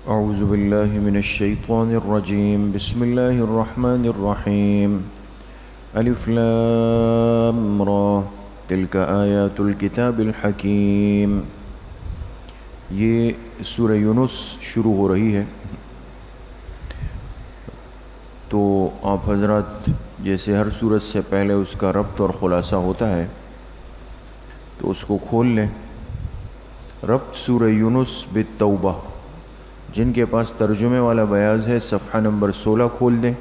اعوذ باللہ من الشیطان الرجیم بسم اللہ الرحمن الرحیم الف لام را تلک آیات الکتاب الحکیم۔ یہ سورہ یونس شروع ہو رہی ہے، تو آپ حضرات جیسے ہر سورت سے پہلے اس کا ربط اور خلاصہ ہوتا ہے تو اس کو کھول لیں۔ ربط سورہ یونس بالتوبہ، جن کے پاس ترجمے والا بیاض ہے صفحہ نمبر 16 کھول دیں،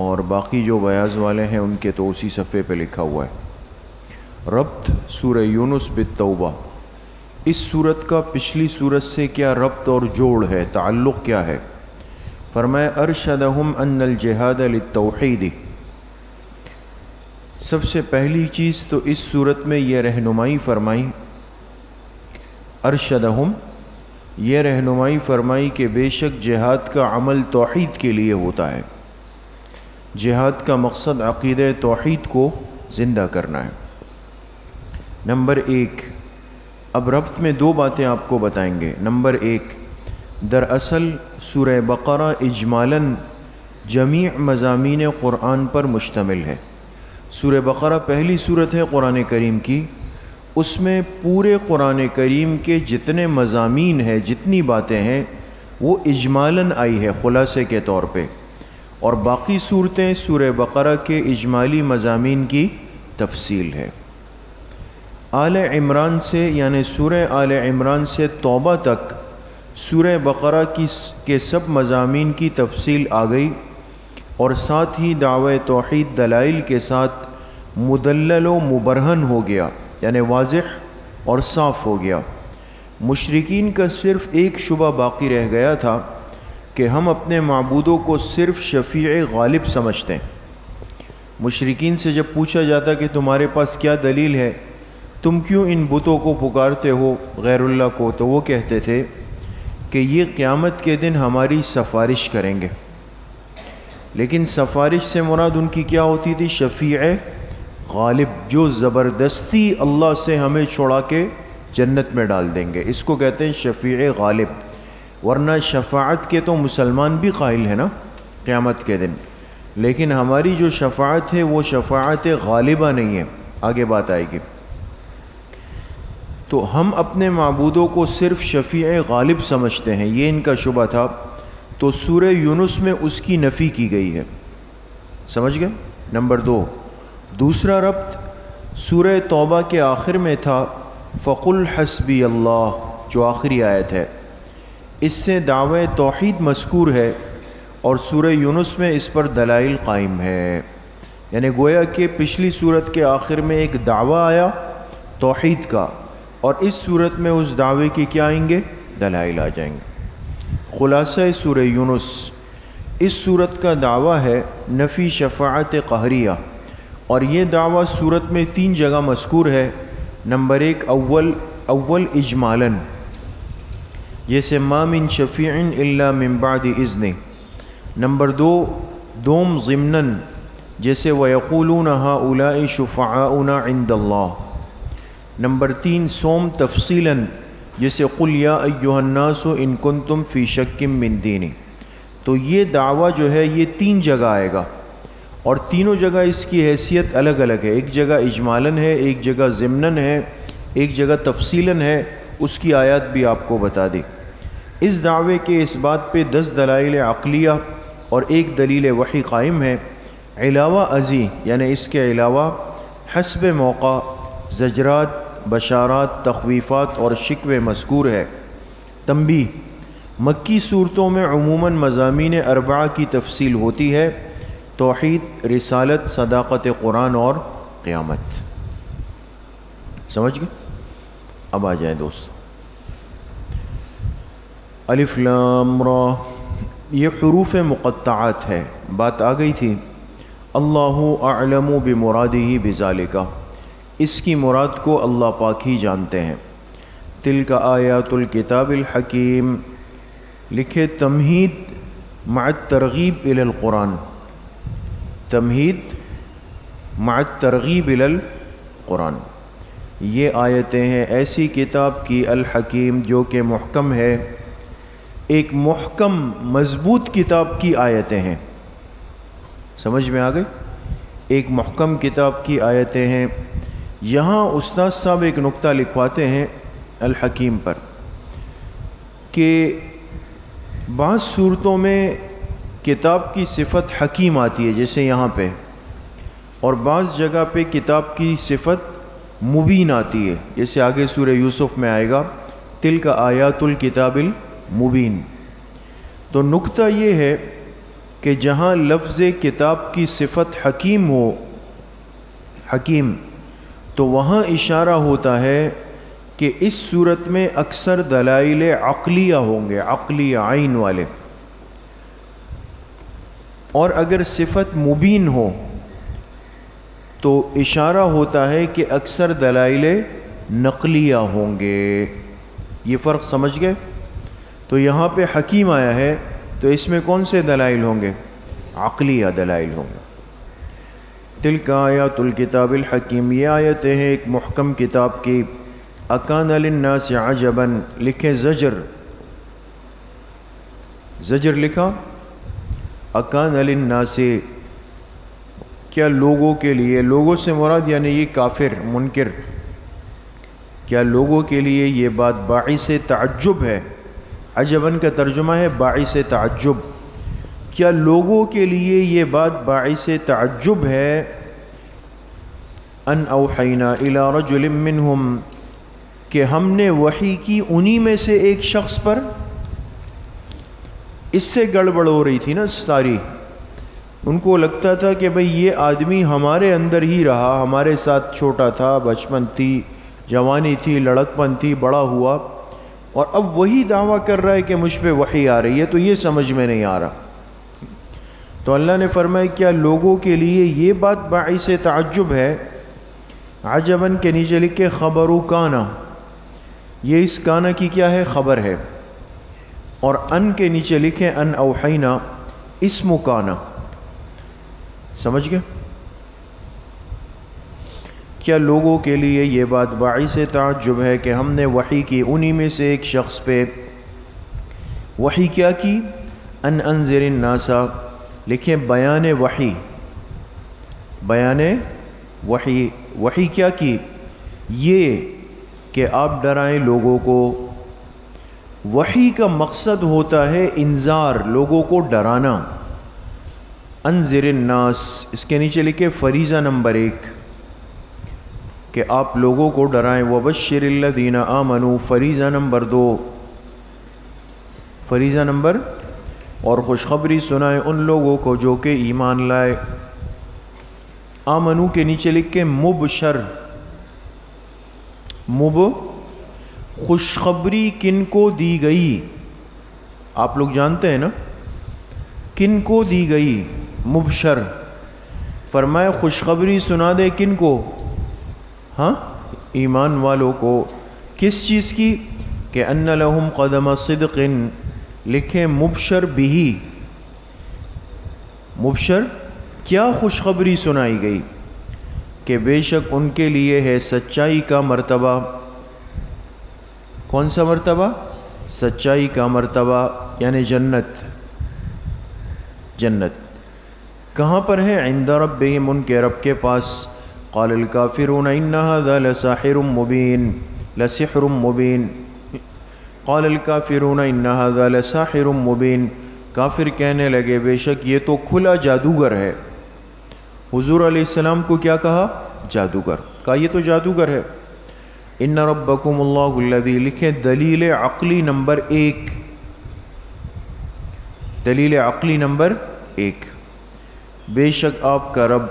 اور باقی جو بیاض والے ہیں ان کے تو اسی صفحے پہ لکھا ہوا ہے۔ ربط سورہ یونس بالتوبہ، اس سورت کا پچھلی سورت سے کیا ربط اور جوڑ ہے، تعلق کیا ہے؟ فرمایا ارشدہم ان الجہاد للتوحید۔ سب سے پہلی چیز تو اس سورت میں یہ رہنمائی فرمائی، ارشدہم یہ رہنمائی فرمائی کہ بے شک جہاد کا عمل توحید کے لیے ہوتا ہے۔ جہاد کا مقصد عقیدہ توحید کو زندہ کرنا ہے۔ نمبر 1، اب ربط میں دو باتیں آپ کو بتائیں گے۔ نمبر 1، دراصل سورہ بقرہ اجمالاً جمیع مضامین قرآن پر مشتمل ہے۔ سورہ بقرہ پہلی سورت ہے قرآن کریم کی، اس میں پورے قرآن کریم کے جتنے مضامین ہیں، جتنی باتیں ہیں، وہ اجمالاً آئی ہے خلاصے کے طور پہ، اور باقی صورتیں سورہ بقرہ کے اجمالی مضامین کی تفصیل ہے۔ آل عمران سے یعنی سورہ آل عمران سے توبہ تک سورہ بقرہ کے سب مضامین کی تفصیل آ گئی، اور ساتھ ہی دعوی توحید دلائل کے ساتھ مدلل و مبرہن ہو گیا، یعنی واضح اور صاف ہو گیا۔ مشرکین کا صرف ایک شبہ باقی رہ گیا تھا کہ ہم اپنے معبودوں کو صرف شفیع غالب سمجھتے ہیں۔ مشرکین سے جب پوچھا جاتا کہ تمہارے پاس کیا دلیل ہے، تم کیوں ان بتوں کو پکارتے ہو غیر اللہ کو، تو وہ کہتے تھے کہ یہ قیامت کے دن ہماری سفارش کریں گے۔ لیکن سفارش سے مراد ان کی کیا ہوتی تھی؟ شفیع غالب، جو زبردستی اللہ سے ہمیں چھڑا کے جنت میں ڈال دیں گے، اس کو کہتے ہیں شفیع غالب۔ ورنہ شفاعت کے تو مسلمان بھی قائل ہیں نا قیامت کے دن، لیکن ہماری جو شفاعت ہے وہ شفاعت غالبہ نہیں ہے، آگے بات آئے گی۔ تو ہم اپنے معبودوں کو صرف شفیع غالب سمجھتے ہیں، یہ ان کا شبہ تھا، تو سورہ یونس میں اس کی نفی کی گئی ہے۔ سمجھ گئے؟ نمبر 2، دوسرا ربط سورہ توبہ کے آخر میں تھا، فَقُلْ حَسْبِيَ اللَّهُ، جو آخری آیت ہے، اس سے دعوی توحید مذکور ہے، اور سورہ یونس میں اس پر دلائل قائم ہے۔ یعنی گویا کہ پچھلی سورت کے آخر میں ایک دعویٰ آیا توحید کا، اور اس سورت میں اس دعوے کی کیا آئیں گے؟ دلائل آ جائیں گے۔ خلاصہ سورہ یونس، اس سورت کا دعویٰ ہے نفی شفاعت قہریہ، اور یہ دعویٰ سورت میں 3 جگہ مذکور ہے۔ نمبر 1، اول اجمالاً، جیسے ما من شفیع الا من بعد اذن۔ نمبر 2، دوم ضمناً، جیسے وَيَقُولُونَ هَؤُلَاءِ شُفَعَاؤُنَا عِندَ اللَّهِ۔ نمبر 3، سوم تفصیلاً، جیسے قُلْ يَا أَيُّهَا النَّاسُ إِن كُنتُمْ فِي شَكٍّ مِّن دِينِي۔ تو یہ دعویٰ جو ہے یہ 3 جگہ آئے گا، اور تینوں جگہ اس کی حیثیت الگ الگ ہے۔ ایک جگہ اجمالاً ہے، ایک جگہ ضمناً ہے، ایک جگہ تفصیلاً ہے، اس کی آیات بھی آپ کو بتا دی۔ اس دعوے کے اس بات پہ 10 دلائل عقلیہ اور 1 دلیل وحی قائم ہے۔ علاوہ ازیں یعنی اس کے علاوہ حسب موقع زجرات، بشارات، تخویفات اور شکوے مذکور ہے۔ تنبیہ، مکی صورتوں میں عموماً مضامین 4 کی تفصیل ہوتی ہے: توحید، رسالت، صداقت قرآن اور قیامت۔ سمجھ گئے؟ اب آ جائیں دوست، الف لام را، یہ حروف مقطعات ہے، بات آ گئی تھی۔ اللہ اعلم بمرادہ بذالک، اس کی مراد کو اللہ پاک ہی جانتے ہیں۔ تلک آیات الکتاب الحکیم، لکھے تمہید مع الترغیب الی القرآن، تمہید مع الترغیب الی القرآن، یہ آیتیں ہیں ایسی کتاب کی الحکیم جو کہ محکم ہے، ایک محکم مضبوط کتاب کی آیتیں ہیں. سمجھ میں آ گئی؟ ایک محکم کتاب کی آیتیں ہیں. یہاں استاد صاحب ایک نقطہ لکھواتے ہیں الحکیم پر کہ بعض صورتوں میں کتاب کی صفت حکیم آتی ہے جیسے یہاں پہ، اور بعض جگہ پہ کتاب کی صفت مبین آتی ہے جیسے آگے سورہ یوسف میں آئے گا تلک آیات الکتاب المبین. تو نقطہ یہ ہے کہ جہاں لفظ کتاب کی صفت حکیم ہو، حکیم، تو وہاں اشارہ ہوتا ہے کہ اس صورت میں اکثر دلائل عقلیہ ہوں گے، عقلی عین والے. اور اگر صفت مبین ہو تو اشارہ ہوتا ہے کہ اکثر دلائل نقلیہ ہوں گے. یہ فرق سمجھ گئے؟ تو یہاں پہ حکیم آیا ہے تو اس میں کون سے دلائل ہوں گے؟ عقلیہ دلائل ہوں گے. تلک آیات الکتاب الحکیم، یہ آیتیں ہیں ایک محکم کتاب کی. اکان للناس عجبا، لکھیں زجر، زجر لکھا. اکان للناس، کیا لوگوں کے لیے، لوگوں سے مراد یعنی یہ کافر منکر، کیا لوگوں کے لیے یہ بات باعث تعجب ہے؟ عجباً کا ترجمہ ہے باعث تعجب. کیا لوگوں کے لیے یہ بات باعث تعجب ہے؟ ان اوحینا الی رجل منہم، کہ ہم نے وحی کی انہی میں سے ایک شخص پر. اس سے گڑبڑ ہو رہی تھی نا ساری. ان کو لگتا تھا کہ بھئی یہ آدمی ہمارے اندر ہی رہا، ہمارے ساتھ چھوٹا تھا، بچپن تھی، جوانی تھی، لڑکپن تھی، بڑا ہوا، اور اب وہی دعویٰ کر رہا ہے کہ مجھ پہ وحی آ رہی ہے، تو یہ سمجھ میں نہیں آ رہا. تو اللہ نے فرمایا کیا لوگوں کے لیے یہ بات باعث تعجب ہے؟ عجباً کے نیچے لکھے خبرو کانا، یہ اس کانا کی کیا ہے؟ خبر ہے. اور ان کے نیچے لکھیں ان اوحینا اسم کانا. سمجھ گئے؟ کیا لوگوں کے لیے یہ بات باعث تعجب ہے کہ ہم نے وحی کی انہی میں سے ایک شخص پہ. وحی کیا کی؟ ان انذر الناس، لکھیں بیان وحی، بیان وحی. وحی کیا کی؟ یہ کہ آپ ڈرائیں لوگوں کو. وحی کا مقصد ہوتا ہے انذار، لوگوں کو ڈرانا. انذر الناس، اس کے نیچے لکھے فریضہ نمبر 1 کہ آپ لوگوں کو ڈرائیں. وبشر الذین آمنوا، فریضہ نمبر 2، فریضہ نمبر، اور خوشخبری سنائیں ان لوگوں کو جو کہ ایمان لائے. آمنو کے نیچے لکھے مبشر، خوشخبری کن کو دی گئی؟ آپ لوگ جانتے ہیں نا کن کو دی گئی؟ مبشر. فرمایا خوشخبری سنا دے کن کو؟ ہاں، ایمان والوں کو. کس چیز کی؟ کہ ان لہم قدم صدق، لکھیں مبشر بھی. مبشر کیا خوشخبری سنائی گئی؟ کہ بے شک ان کے لیے ہے سچائی کا مرتبہ. کون سا مرتبہ؟ سچائی کا مرتبہ، یعنی جنت. جنت کہاں پر ہے؟ عند ربہم، ان کے رب کے پاس. قال الکافرون ان ھذا لساحر مبین، لسحر مبین. قال الکافرون ان ھذا لساحر مبین، کافر کہنے لگے بے شک یہ تو کھلا جادوگر ہے. حضور علیہ السلام کو کیا کہا؟ جادوگر. کہا یہ تو جادوگر ہے. ان ربکم اللہ الذی، لکھیں دلیل عقلی نمبر 1، دلیل عقلی نمبر 1، بے شک آپ کا رب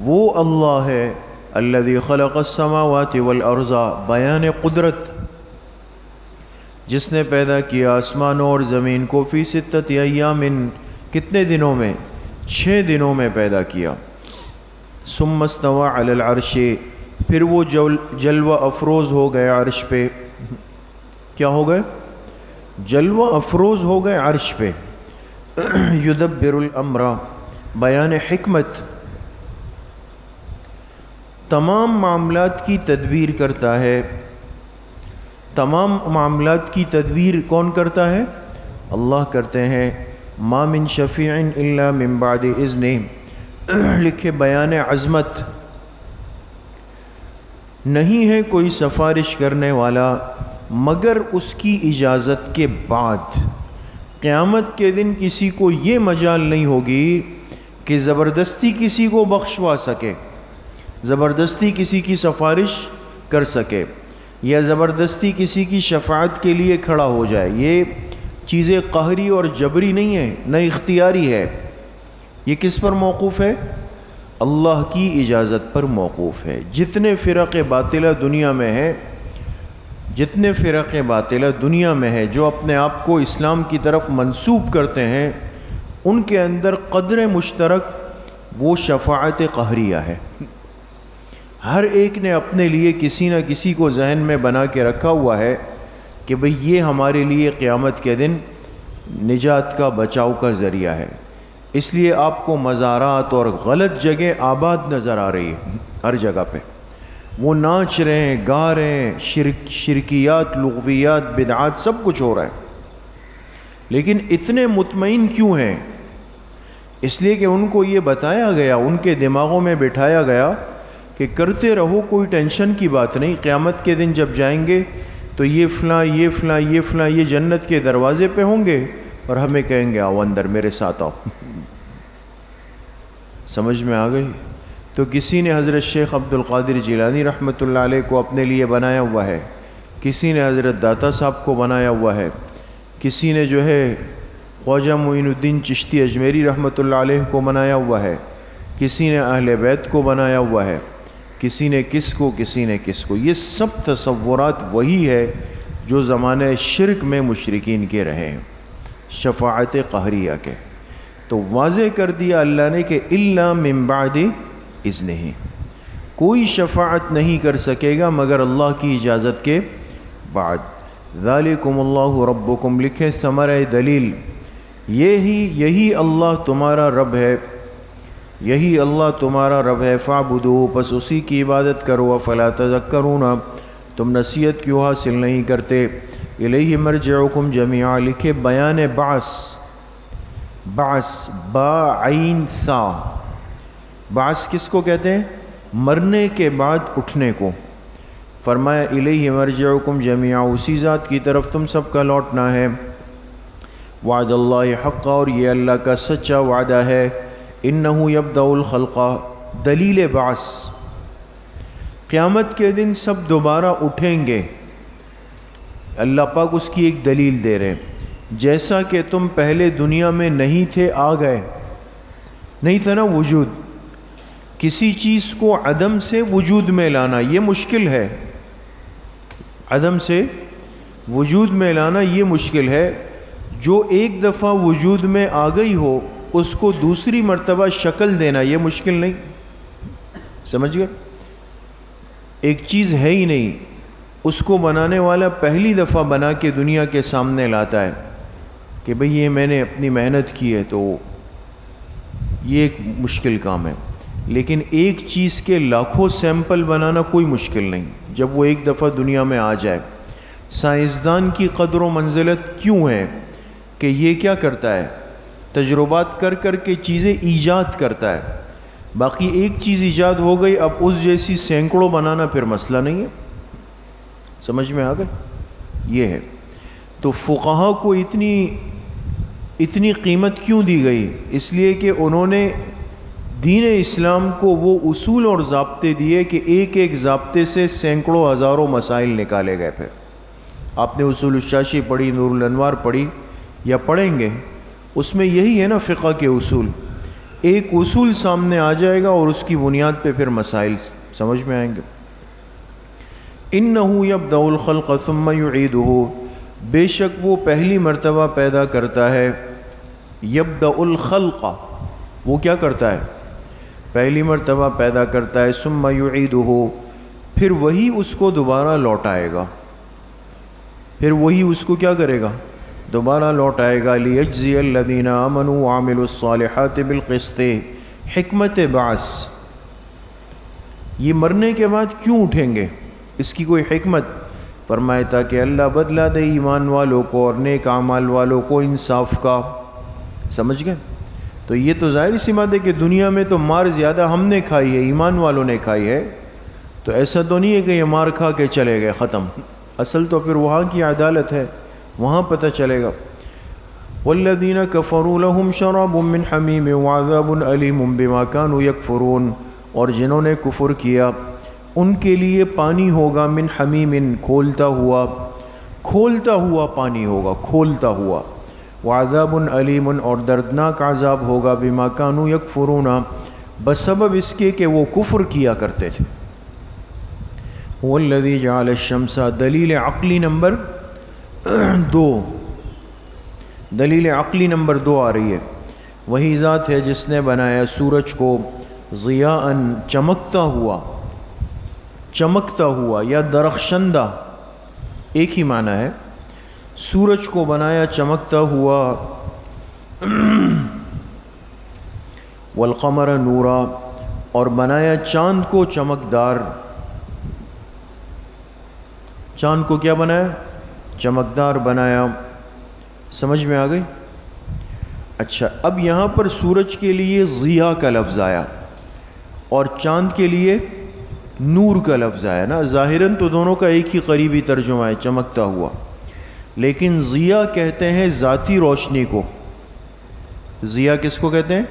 وہ اللہ ہے الذی خلق السماوات والارض، بیان قدرت، جس نے پیدا کیا آسمانوں اور زمین کو فی ستۃ ایام، کتنے دنوں میں؟ 6 دنوں میں پیدا کیا. ثم استوى علی العرش، پھر وہ جلوہ افروز ہو گئے عرش پہ. کیا ہو گئے؟ جلوہ افروز ہو گئے عرش پہ. یدبر الامر، بیان حکمت، تمام معاملات کی تدبیر کرتا ہے. تمام معاملات کی تدبیر کون کرتا ہے؟ اللہ کرتے ہیں ما من شفیع الا من بعد اذن، لکھے بیان عظمت، نہیں ہے کوئی سفارش کرنے والا مگر اس کی اجازت کے بعد۔ قیامت کے دن کسی کو یہ مجال نہیں ہوگی کہ زبردستی کسی کو بخشوا سکے، زبردستی کسی کی سفارش کر سکے، یا زبردستی کسی کی شفاعت کے لیے کھڑا ہو جائے۔ یہ چیزیں قہری اور جبری نہیں ہے، نہ اختیاری ہے۔ یہ کس پر موقوف ہے؟ اللہ کی اجازت پر موقوف ہے۔ جتنے فرق باطلہ دنیا میں ہیں، جتنے فرق باطلہ دنیا میں ہے جو اپنے آپ کو اسلام کی طرف منسوب کرتے ہیں، ان کے اندر قدر مشترک وہ شفاعت قہریہ ہے۔ ہر ایک نے اپنے لیے کسی نہ کسی کو ذہن میں بنا کے رکھا ہوا ہے کہ بھئی یہ ہمارے لیے قیامت کے دن نجات کا، بچاؤ کا ذریعہ ہے۔ اس لیے آپ کو مزارات اور غلط جگہ آباد نظر آ رہی ہے، ہر جگہ پہ وہ ناچ رہے ہیں، گا رہے ہیں، شرکیات، لغویات، بدعات، سب کچھ ہو رہا ہے۔ لیکن اتنے مطمئن کیوں ہیں؟ اس لیے کہ ان کو یہ بتایا گیا، ان کے دماغوں میں بٹھایا گیا کہ کرتے رہو، کوئی ٹینشن کی بات نہیں، قیامت کے دن جب جائیں گے تو یہ فلاں یہ فلاں یہ فلاں یہ جنت کے دروازے پہ ہوں گے اور ہمیں کہیں گے آؤ اندر، میرے ساتھ آؤ۔ سمجھ میں آ گئی؟ تو کسی نے حضرت شیخ عبد القادر جیلانی رحمۃ اللہ علیہ کو اپنے لیے بنایا ہوا ہے، کسی نے حضرت داتا صاحب کو بنایا ہوا ہے، کسی نے جو ہے خواجہ معین الدین چشتی اجمیری رحمۃ اللہ علیہ کو بنایا ہوا ہے، کسی نے اہل بیت کو بنایا ہوا ہے، کسی نے کس کو، کسی نے کس کو۔ یہ سب تصورات وہی ہے جو زمانہ شرک میں مشرکین کے رہے ہیں، شفاعت قہریہ کے۔ تو واضح کر دیا اللہ نے کہ الا من بعد اذنہ، کوئی شفاعت نہیں کر سکے گا مگر اللہ کی اجازت کے بعد۔ ذالکم اللہ ربکم، لکھے ثمرہ دلیل، یہی اللہ تمہارا رب ہے، یہی اللہ تمہارا رب ہے، فاعبدوہ، پس اسی کی عبادت کرو، افلا تذکرون، تم نصیحت کیوں حاصل نہیں کرتے، الیہ مرجعکم جمیعا، لکھے بیان بعث، بعث با عین ثا، بعث کس کو کہتے ہیں؟ مرنے کے بعد اٹھنے کو۔ فرمایا الیہ مرجعکم جمیعا، اسی ذات کی طرف تم سب کا لوٹنا ہے۔ وعد اللہ حق، اور یہ اللہ کا سچا وعدہ ہے۔ انہ یبدأ الخلق، دلیل بعث، قیامت کے دن سب دوبارہ اٹھیں گے۔ اللہ پاک اس کی ایک دلیل دے رہے ہیں، جیسا کہ تم پہلے دنیا میں نہیں تھے، آ گئے، نہیں تھا نا وجود، کسی چیز کو عدم سے وجود میں لانا یہ مشکل ہے، عدم سے وجود میں لانا یہ مشکل ہے۔ جو ایک دفعہ وجود میں آ گئی ہو اس کو دوسری مرتبہ شکل دینا یہ مشکل نہیں، سمجھ گئے؟ ایک چیز ہے ہی نہیں، اس کو بنانے والا پہلی دفعہ بنا کے دنیا کے سامنے لاتا ہے کہ بھئی یہ میں نے اپنی محنت کی ہے، تو یہ ایک مشکل کام ہے۔ لیکن ایک چیز کے لاکھوں سیمپل بنانا کوئی مشکل نہیں جب وہ ایک دفعہ دنیا میں آ جائے۔ سائنسدان کی قدر و منزلت کیوں ہے کہ یہ کیا کرتا ہے؟ تجربات کر کر کے چیزیں ایجاد کرتا ہے۔ باقی ایک چیز ایجاد ہو گئی، اب اس جیسی سینکڑوں بنانا پھر مسئلہ نہیں ہے۔ سمجھ میں آ گئے؟ یہ ہے۔ تو فقہا کو اتنی قیمت کیوں دی گئی؟ اس لیے کہ انہوں نے دین اسلام کو وہ اصول اور ضابطے دیے کہ ایک ایک ضابطے سے سینکڑوں ہزاروں مسائل نکالے گئے۔ پھر آپ نے اصول الشاشی پڑھی، نور الانوار پڑھی یا پڑھیں گے، اس میں یہی ہے نا فقہ کے اصول، ایک اصول سامنے آ جائے گا اور اس کی بنیاد پہ پھر مسائل سمجھ میں آئیں گے۔ انہ یبدأ الخلق ثم یعیدہ، بے شک وہ پہلی مرتبہ پیدا کرتا ہے، یبدأ الخلق، وہ کیا کرتا ہے؟ پہلی مرتبہ پیدا کرتا ہے، ثم یعیدہ، پھر وہی اس کو دوبارہ لوٹائے گا، پھر وہی اس کو کیا کرے گا؟ دوبارہ لوٹائے گا۔ لیجزی الذین آمنوا وعملوا الصالحات بالقسط، حکمت بعث، یہ مرنے کے بعد کیوں اٹھیں گے؟ اس کی کوئی حکمت فرمایا تاکہ اللہ بدلہ دے ایمان والوں کو اور نیک اعمال والوں کو انصاف کا. سمجھ گئے؟ تو یہ تو ظاہر سی بات ہے کہ دنیا میں تو مار زیادہ ہم نے کھائی ہے، ایمان والوں نے کھائی ہے، تو ایسا تو نہیں ہے کہ یہ مار کھا کے چلے گئے ختم. اصل تو پھر وہاں کی عدالت ہے، وہاں پتہ چلے گا. والذین کفروا لهم شراب من حمیم وعذاب علیم بما كانوا یکفرون، اور جنہوں نے کفر کیا ان کے لیے پانی ہوگا من حمیم، کھولتا ہوا پانی ہوگا، کھولتا ہوا. وعذاب علیم، اور دردناک عذاب ہوگا بما كانوا یکفرون، بسبب اس کے کہ وہ کفر کیا کرتے تھے. والذی جعل الشمس، دلیل عقلی نمبر 2، دلیل عقلی نمبر 2 آ رہی ہے. وہی ذات ہے جس نے بنایا سورج کو ضیاءً، چمکتا ہوا یا درخشندہ، ایک ہی معنی ہے. سورج کو بنایا چمکتا ہوا. والقمر نورا، اور بنایا چاند کو چمکدار. چاند کو کیا بنایا؟ چمکدار بنایا. سمجھ میں آ گئی؟ اچھا، اب یہاں پر سورج کے لیے ضیاء کا لفظ آیا اور چاند کے لیے نور کا لفظ آیا نا. ظاہراً تو دونوں کا ایک ہی قریبی ترجمہ ہے، چمکتا ہوا، لیکن ضیاء کہتے ہیں ذاتی روشنی کو. ضیاء کس کو کہتے ہیں؟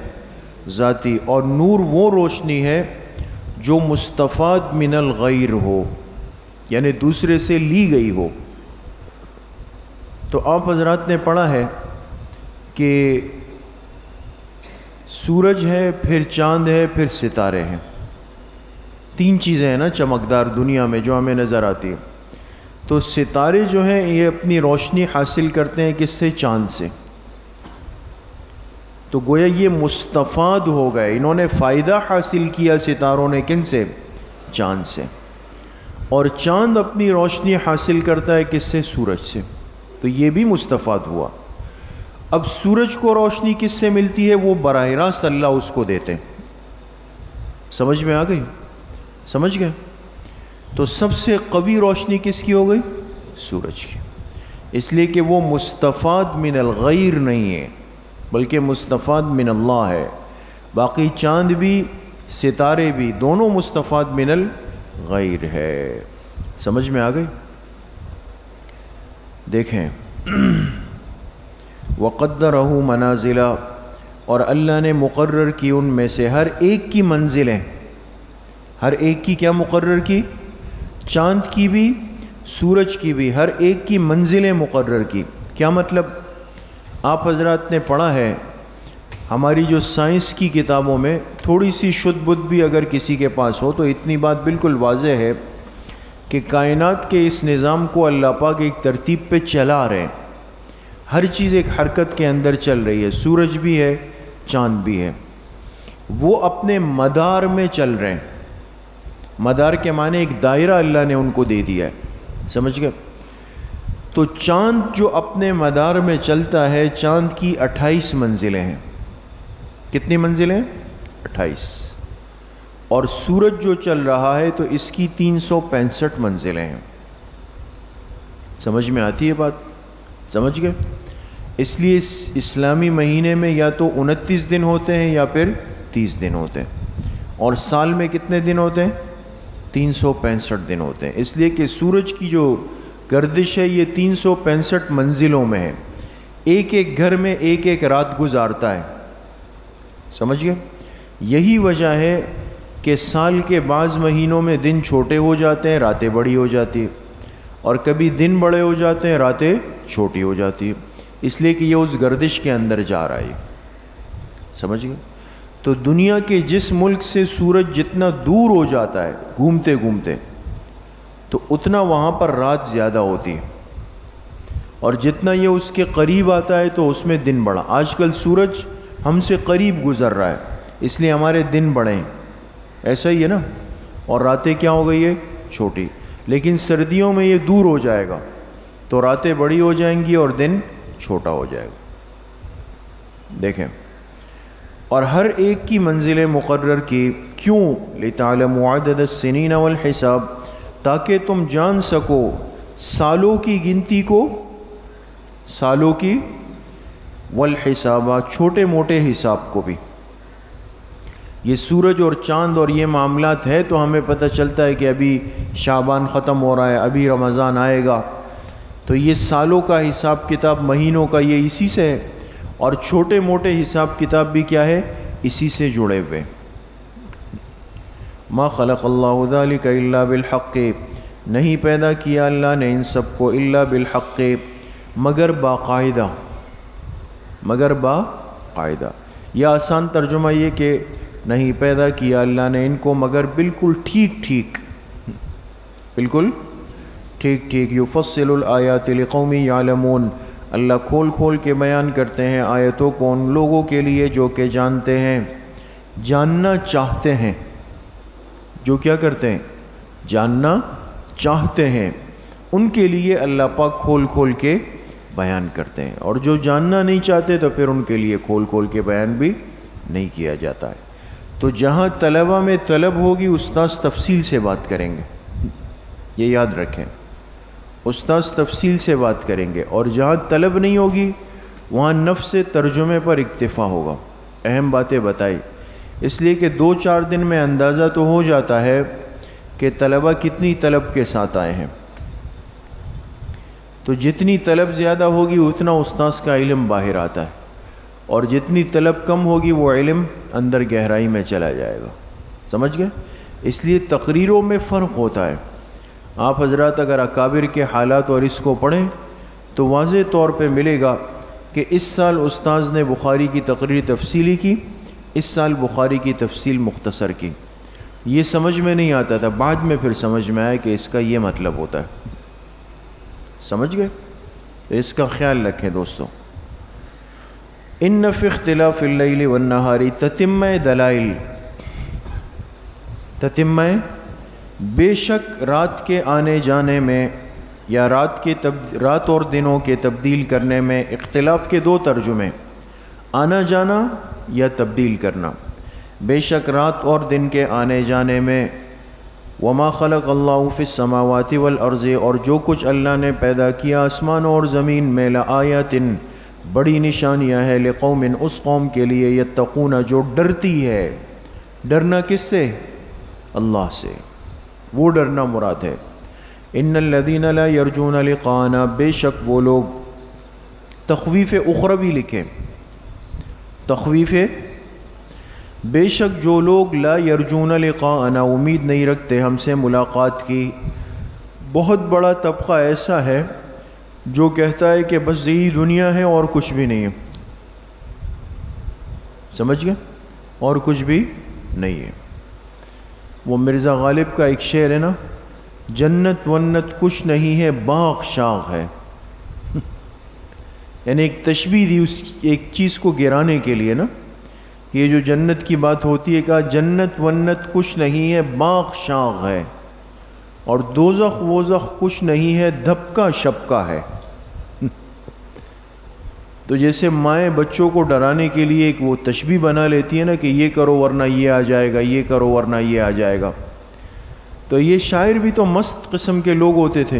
ذاتی. اور نور وہ روشنی ہے جو مستفاد من الغیر ہو، یعنی دوسرے سے لی گئی ہو. تو آپ حضرات نے پڑھا ہے کہ سورج ہے، پھر چاند ہے، پھر ستارے ہیں. 3 چیزیں ہیں نا چمکدار دنیا میں جو ہمیں نظر آتی ہے. تو ستارے جو ہیں یہ اپنی روشنی حاصل کرتے ہیں کس سے؟ چاند سے. تو گویا یہ مستفاد ہو گئے، انہوں نے فائدہ حاصل کیا ستاروں نے کن سے؟ چاند سے. اور چاند اپنی روشنی حاصل کرتا ہے کس سے؟ سورج سے. تو یہ بھی مستفاد ہوا. اب سورج کو روشنی کس سے ملتی ہے؟ وہ براہ راست اللہ اس کو دیتے. سمجھ میں آ گئی؟ سمجھ گئے؟ تو سب سے قوی روشنی کس کی ہو گئی؟ سورج کی. اس لیے کہ وہ مستفاد من الغیر نہیں ہے بلکہ مستفاد من اللہ ہے. باقی چاند بھی ستارے بھی دونوں مستفاد من الغیر ہے. سمجھ میں آ گئی؟ دیکھیں وَقَدَّرَهُ مَنَازِلَ، اور اللہ نے مقرر کی ان میں سے ہر ایک کی منزلیں. ہر ایک کی کیا مقرر کی؟ چاند کی بھی، سورج کی بھی، ہر ایک کی منزلیں مقرر کی. کیا مطلب؟ آپ حضرات نے پڑھا ہے ہماری جو سائنس کی کتابوں میں، تھوڑی سی شدھ بدھ بھی اگر کسی کے پاس ہو تو اتنی بات بالکل واضح ہے کہ کائنات کے اس نظام کو اللہ پاک ایک ترتیب پہ چلا رہے ہیں. ہر چیز ایک حرکت کے اندر چل رہی ہے. سورج بھی ہے، چاند بھی ہے، وہ اپنے مدار میں چل رہے ہیں. مدار کے معنی ایک دائرہ اللہ نے ان کو دے دیا ہے. سمجھ گئے؟ تو چاند جو اپنے مدار میں چلتا ہے، چاند کی 28 منزلیں ہیں. کتنی منزلیں؟ 28. اور سورج جو چل رہا ہے تو اس کی 365 منزلیں ہیں. سمجھ میں آتی ہے بات؟ سمجھ گئے؟ اس لیے اسلامی مہینے میں یا تو 29 دن ہوتے ہیں یا پھر 30 دن ہوتے ہیں. اور سال میں کتنے دن ہوتے ہیں؟ 365 دن ہوتے ہیں. اس لیے کہ سورج کی جو گردش ہے یہ 365 منزلوں میں ہے. ایک ایک گھر میں ایک ایک رات گزارتا ہے. سمجھ گئے؟ یہی وجہ ہے کہ سال کے بعض مہینوں میں دن چھوٹے ہو جاتے ہیں، راتیں بڑی ہو جاتی ہیں، اور کبھی دن بڑے ہو جاتے ہیں، راتیں چھوٹی ہو جاتی ہیں. اس لیے کہ یہ اس گردش کے اندر جا رہا ہے. سمجھ گئے؟ تو دنیا کے جس ملک سے سورج جتنا دور ہو جاتا ہے گھومتے گھومتے، تو اتنا وہاں پر رات زیادہ ہوتی ہے، اور جتنا یہ اس کے قریب آتا ہے تو اس میں دن بڑھا. آج کل سورج ہم سے قریب گزر رہا ہے اس لیے ہمارے دن بڑھے ہیں. ایسا ہی ہے نا؟ اور راتیں کیا ہو گئی ہے؟ چھوٹی. لیکن سردیوں میں یہ دور ہو جائے گا تو راتیں بڑی ہو جائیں گی اور دن چھوٹا ہو جائے گا. دیکھیں، اور ہر ایک کی منزلیں مقرر کی. کیوں؟ لِتَعْلَمُوا عَدَدَ السِّنِينَ وَالْحِسَابَ، تاکہ تم جان سکو سالوں کی گنتی کو، سالوں کی، والحسابہ چھوٹے موٹے حساب کو بھی۔ یہ سورج اور چاند اور یہ معاملات ہے تو ہمیں پتہ چلتا ہے کہ ابھی شعبان ختم ہو رہا ہے، ابھی رمضان آئے گا، تو یہ سالوں کا حساب کتاب، مہینوں کا، یہ اسی سے ہے، اور چھوٹے موٹے حساب کتاب بھی کیا ہے، اسی سے جڑے ہوئے۔ ما خلق اللہ ذلک الا بالحق، نہیں پیدا کیا اللہ نے ان سب کو الا بالحق، مگر باقاعدہ، مگر باقاعدہ، یا آسان ترجمہ یہ کہ نہیں پیدا کیا اللہ نے ان کو مگر بالکل ٹھیک ٹھیک، بالکل ٹھیک ٹھیک۔ یفصل الآیات لقوم یعلمون، اللہ کھول کھول کے بیان کرتے ہیں آیتوں کو ان لوگوں کے لیے جو کہ جانتے ہیں، جاننا چاہتے ہیں، جو کیا کرتے ہیں، جاننا چاہتے ہیں، ان کے لیے اللہ پاک کھول کھول کے بیان کرتے ہیں، اور جو جاننا نہیں چاہتے تو پھر ان کے لیے کھول کھول کے بیان بھی نہیں کیا جاتا ہے۔ تو جہاں طلبہ میں طلب ہوگی استاذ تفصیل سے بات کریں گے، یہ یاد رکھیں، استاذ تفصیل سے بات کریں گے، اور جہاں طلب نہیں ہوگی وہاں نفس ترجمے پر اکتفا ہوگا، اہم باتیں بتائی، اس لیے کہ 2-4 دن میں اندازہ تو ہو جاتا ہے کہ طلبہ کتنی طلب کے ساتھ آئے ہیں، تو جتنی طلب زیادہ ہوگی اتنا استاذ کا علم باہر آتا ہے، اور جتنی طلب کم ہوگی وہ علم اندر گہرائی میں چلا جائے گا، سمجھ گئے؟ اس لیے تقریروں میں فرق ہوتا ہے۔ آپ حضرات اگر اکابر کے حالات اور اس کو پڑھیں تو واضح طور پہ ملے گا کہ اس سال استاذ نے بخاری کی تقریر تفصیلی کی، اس سال بخاری کی تفصیل مختصر کی، یہ سمجھ میں نہیں آتا تھا، بعد میں پھر سمجھ میں آیا کہ اس کا یہ مطلب ہوتا ہے، سمجھ گئے؟ اس کا خیال رکھیں دوستو۔ ان فی اختلاف اللیل والنہار، تتمہ دلائل، تتمہ بے شک رات کے آنے جانے میں یا رات اور دنوں کے تبدیل کرنے میں، اختلاف کے 2 ترجمے، آنا جانا یا تبدیل کرنا، بے شک رات اور دن کے آنے جانے میں، وما خلق اللہ فی السماوات والارض، اور جو کچھ اللہ نے پیدا کیا آسمانوں اور زمین میں، لآیات، بڑی نشانیاں ہے، لقوم، اس قوم کے لیے، یتقون، جو ڈرتی ہے، ڈرنا کس سے؟ اللہ سے، وہ ڈرنا مراد ہے۔ ان الذین لا یرجون لقاءنا، بے شک وہ لوگ، تخویف اخروی لکھیں، تخویف، بے شک جو لوگ، لا یرجون لقاءنا، امید نہیں رکھتے ہم سے ملاقات کی۔ بہت بڑا طبقہ ایسا ہے جو کہتا ہے کہ بس یہی دنیا ہے اور کچھ بھی نہیں ہے، سمجھ گئے؟ اور کچھ بھی نہیں ہے۔ وہ مرزا غالب کا ایک شعر ہے نا، جنت ونت کچھ نہیں ہے، باغ شاغ ہے، یعنی ایک تشبیہ دی اس ایک چیز کو گرانے کے لیے نا، کہ یہ جو جنت کی بات ہوتی ہے، کہا جنت ونت کچھ نہیں ہے، باغ شاغ ہے، اور دوزخ وزخ کچھ نہیں ہے، دھپکا شپکا ہے۔ تو جیسے مائیں بچوں کو ڈرانے کے لیے ایک وہ تشبیہ بنا لیتی ہے نا کہ یہ کرو ورنہ یہ آ جائے گا، یہ کرو ورنہ یہ آ جائے گا، تو یہ شاعر بھی تو مست قسم کے لوگ ہوتے تھے،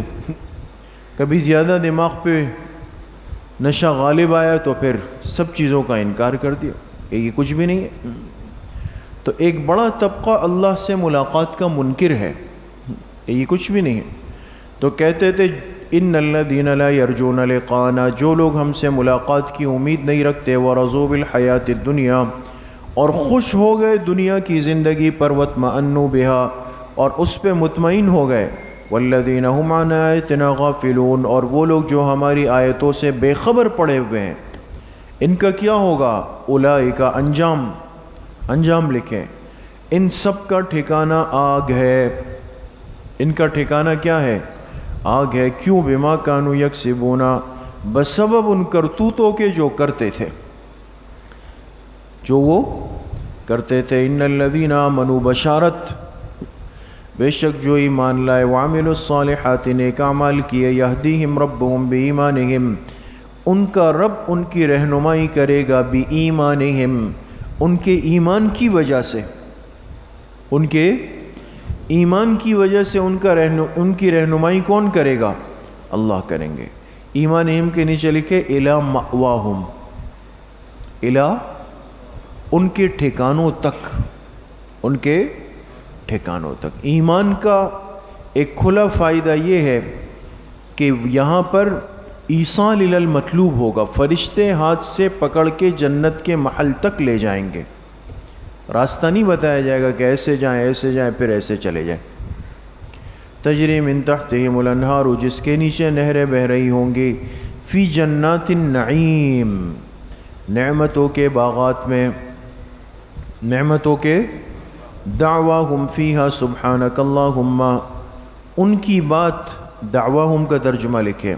کبھی زیادہ دماغ پہ نشہ غالب آیا تو پھر سب چیزوں کا انکار کر دیا کہ یہ کچھ بھی نہیں ہے۔ تو ایک بڑا طبقہ اللہ سے ملاقات کا منکر ہے، یہ کچھ بھی نہیں ہے، تو کہتے تھے ان الذین لا یرجون لقاءنا، جو لوگ ہم سے ملاقات کی امید نہیں رکھتے، ورضوا بالحیات الدنیا، اور خوش ہو گئے دنیا کی زندگی پر، واطمأنوا بها، اور اس پہ مطمئن ہو گئے، والذین هم عن آیاتنا غافلون، اور وہ لوگ جو ہماری آیتوں سے بے خبر پڑے ہوئے ہیں، ان کا کیا ہوگا؟ اولئک، انجام لکھیں، ان سب کا ٹھکانہ آگ ہے، ان کا ٹھکانہ کیا ہے؟ آگ ہے۔ کیوں؟ بما کانوا یکسبون، بسبب ان کرتوتوں کے جو کرتے تھے، جو وہ کرتے تھے۔ ان الذین آمنوا، بشارت، بے شک جو ایمان لائے، وعملوا الصالحات، نیک اعمال کیے، یہدیہم ربہم بایمانہم، ان کا رب ان کی رہنمائی کرے گا، بایمانہم، ان کے ایمان کی وجہ سے، ان کے ایمان کی وجہ سے ان کی رہنمائی کون کرے گا؟ اللہ کریں گے۔ ایمان ایم کے نیچے لکھے الی مأواہم، الی ان کے ٹھکانوں تک، ان کے ٹھکانوں تک۔ ایمان کا ایک کھلا فائدہ یہ ہے کہ یہاں پر ایصال الی المطلوب ہوگا، فرشتے ہاتھ سے پکڑ کے جنت کے محل تک لے جائیں گے، راستہ نہیں بتایا جائے گا کہ ایسے جائیں پھر ایسے چلے جائیں۔ تجری من تحتہم الانہار، جس کے نیچے نہریں بہہ رہی ہوں گی، فی جنات النعیم، نعمتوں کے باغات میں، نعمتوں کے، دعواہم فیہا سبحانک اللہم، ان کی بات، دعواہم کا ترجمہ لکھے،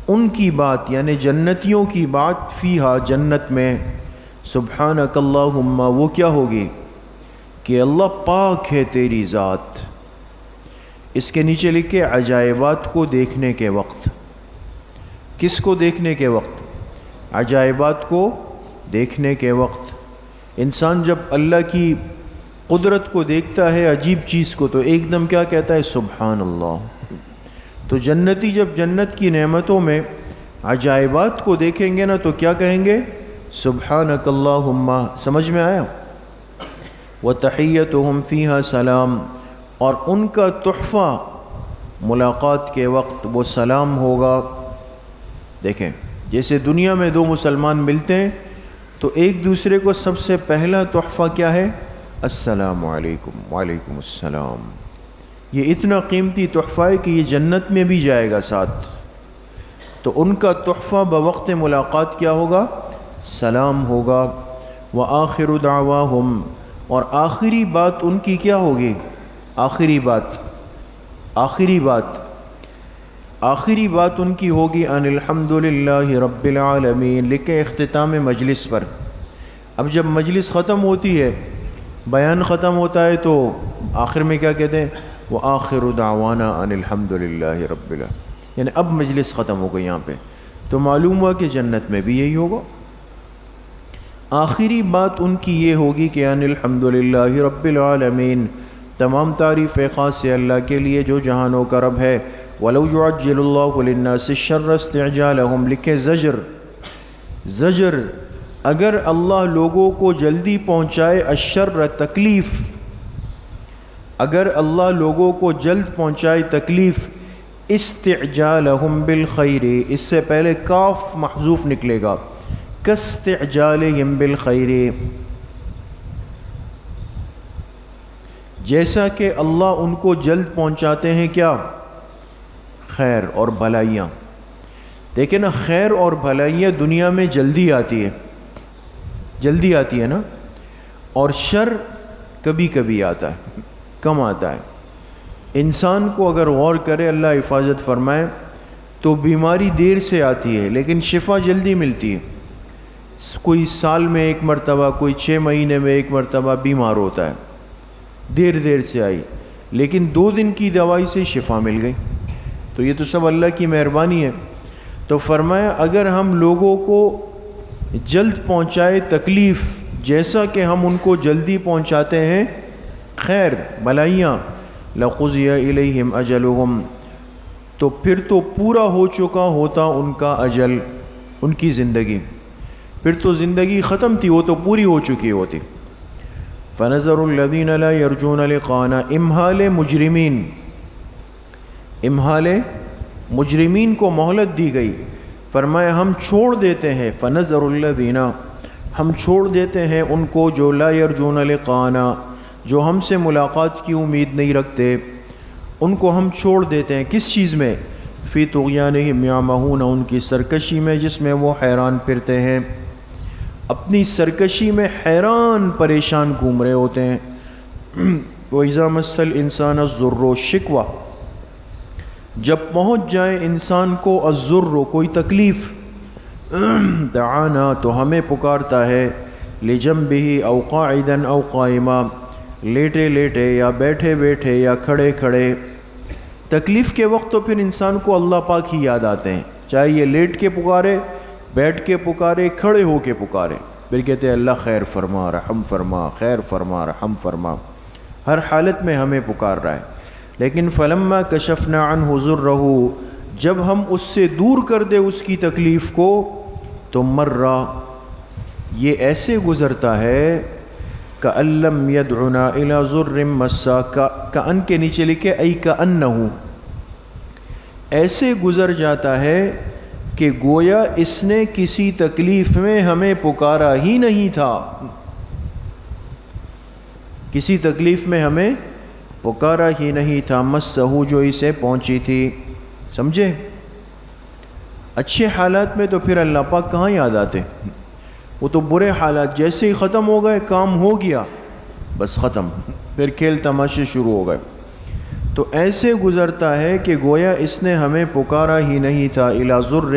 ان کی بات یعنی جنتیوں کی بات، فیہا جنت میں، سبحانک اللہم وہ کیا ہوگی کہ اللہ پاک ہے تیری ذات۔ اس کے نیچے لکھے عجائبات کو دیکھنے کے وقت، کس کو دیکھنے کے وقت؟ عجائبات کو دیکھنے کے وقت۔ انسان جب اللہ کی قدرت کو دیکھتا ہے، عجیب چیز کو، تو ایک دم کیا کہتا ہے؟ سبحان اللہ۔ تو جنتی جب جنت کی نعمتوں میں عجائبات کو دیکھیں گے نا تو کیا کہیں گے؟ سبحانک اللہم۔ سمجھ میں آیا؟ وَتَحِيَّتُهُمْ فِيهَا سلام، اور ان کا تحفہ ملاقات کے وقت وہ سلام ہوگا۔ دیکھیں جیسے دنیا میں دو مسلمان ملتے ہیں تو ایک دوسرے کو سب سے پہلا تحفہ کیا ہے؟ السلام علیکم، وعلیکم السلام۔ یہ اتنا قیمتی تحفہ ہے کہ یہ جنت میں بھی جائے گا ساتھ۔ تو ان کا تحفہ بوقت ملاقات کیا ہوگا؟ سلام ہوگا۔ وآخر دعواہم، اور آخری بات ان کی کیا ہوگی؟ آخری بات ان کی ہوگی ان الحمدللہ رب العالمین، لکھے اختتام مجلس پر۔ اب جب مجلس ختم ہوتی ہے، بیان ختم ہوتا ہے، تو آخر میں کیا کہتے ہیں؟ وآخر دعوانا ان الحمدللہ رب العالمین، یعنی اب مجلس ختم ہو گئی یہاں پہ۔ تو معلوم ہوا کہ جنت میں بھی یہی ہوگا۔ آخری بات ان کی یہ ہوگی کہ ان الحمدللہ رب العالمین، تمام تعریف خاص ہے اللہ کے لیے جو جہانوں کا رب ہے۔ وَلَوْ يُعَجِّلُ اللَّهُ لِلنَّاسِ الشَّرَّ اسْتِعْجَالَهُمْ، لکھے زجر، اگر اللہ لوگوں کو جلدی پہنچائے الشر تکلیف، اگر اللہ لوگوں کو جلد پہنچائے تکلیف، استعجالہم بالخیر، اس سے پہلے کاف محذوف نکلے گا، کاستعجالہم بالخیر، جیسا کہ اللہ ان کو جلد پہنچاتے ہیں کیا؟ خیر اور بھلائیاں۔ دیکھیں نا، خیر اور بھلائیاں دنیا میں جلدی آتی ہے نا، اور شر کبھی کبھی آتا ہے، کم آتا ہے۔ انسان کو اگر غور کرے، اللہ حفاظت فرمائے، تو بیماری دیر سے آتی ہے لیکن شفا جلدی ملتی ہے۔ کوئی سال میں ایک مرتبہ، کوئی 6 مہینے میں ایک مرتبہ بیمار ہوتا ہے، دیر سے آئی، لیکن 2 دن کی دوائی سے شفا مل گئی۔ تو یہ تو سب اللہ کی مہربانی ہے۔ تو فرمایا اگر ہم لوگوں کو جلد پہنچائے تکلیف، جیسا کہ ہم ان کو جلدی پہنچاتے ہیں خیر بھلائیاں، لَقُضِيَ إِلَيْهِمْ أَجَلُهُمْ، تو پھر تو پورا ہو چکا ہوتا ان کا اجل، ان کی زندگی، پھر تو زندگی ختم تھی، وہ تو پوری ہو چکی ہوتی۔ فَنَذَرُ الَّذِينَ لَا يَرْجُونَ لِقَاءَنَا، امہال مجرمین کو مہلت دی گئی۔ فرمایا ہم چھوڑ دیتے ہیں، فَنَذَرُ الَّذِينَ، ہم چھوڑ دیتے ہیں ان کو جو لا يرجون لقاءنا، جو ہم سے ملاقات کی امید نہیں رکھتے، ان کو ہم چھوڑ دیتے ہیں کس چیز میں؟ فی طغیانہم یعمہون، ان کی سرکشی میں جس میں وہ حیران پھرتے ہیں، اپنی سرکشی میں حیران پریشان گھوم رہے ہوتے ہیں۔ وَإِذَا مَسَّ الْإِنسَانَ الضُّرُّ، شکوہ، جب پہنچ جائے انسان کو الضر، کوئی تکلیف، دعانا، تو ہمیں پکارتا ہے، لجنبہ او قاعدا او قائما، لیٹے لیٹے یا بیٹھے بیٹھے یا کھڑے کھڑے۔ تکلیف کے وقت تو پھر انسان کو اللہ پاک ہی یاد آتے ہیں، چاہے یہ لیٹ کے پکارے، بیٹھ کے پکارے، کھڑے ہو کے پکارے، پھر کہتے ہیں اللہ خیر فرما، رحم فرما، خیر فرما، رحم فرما، ہر حالت میں ہمیں پکار رہا ہے۔ لیکن فلما کشفنا عنہ ضرہ، جب ہم اس سے دور کر دے اس کی تکلیف کو تو مرّا، یہ ایسے گزرتا ہے کأن لم يدعنا إلى ضر مسّا، کأن کے نیچے لکھے ای کأنہ، ایسے گزر جاتا ہے کہ گویا اس نے کسی تکلیف میں ہمیں پکارا ہی نہیں تھا، کسی تکلیف میں ہمیں پکارا ہی نہیں تھا، مسّہ جو اسے پہنچی تھی۔ سمجھے؟ اچھے حالات میں تو پھر اللہ پاک کہاں یاد آتے، وہ تو برے حالات جیسے ہی ختم ہو گئے، کام ہو گیا بس ختم، پھر کھیل تماشے شروع ہو گئے۔ تو ایسے گزرتا ہے کہ گویا اس نے ہمیں پکارا ہی نہیں تھا، الی ضر،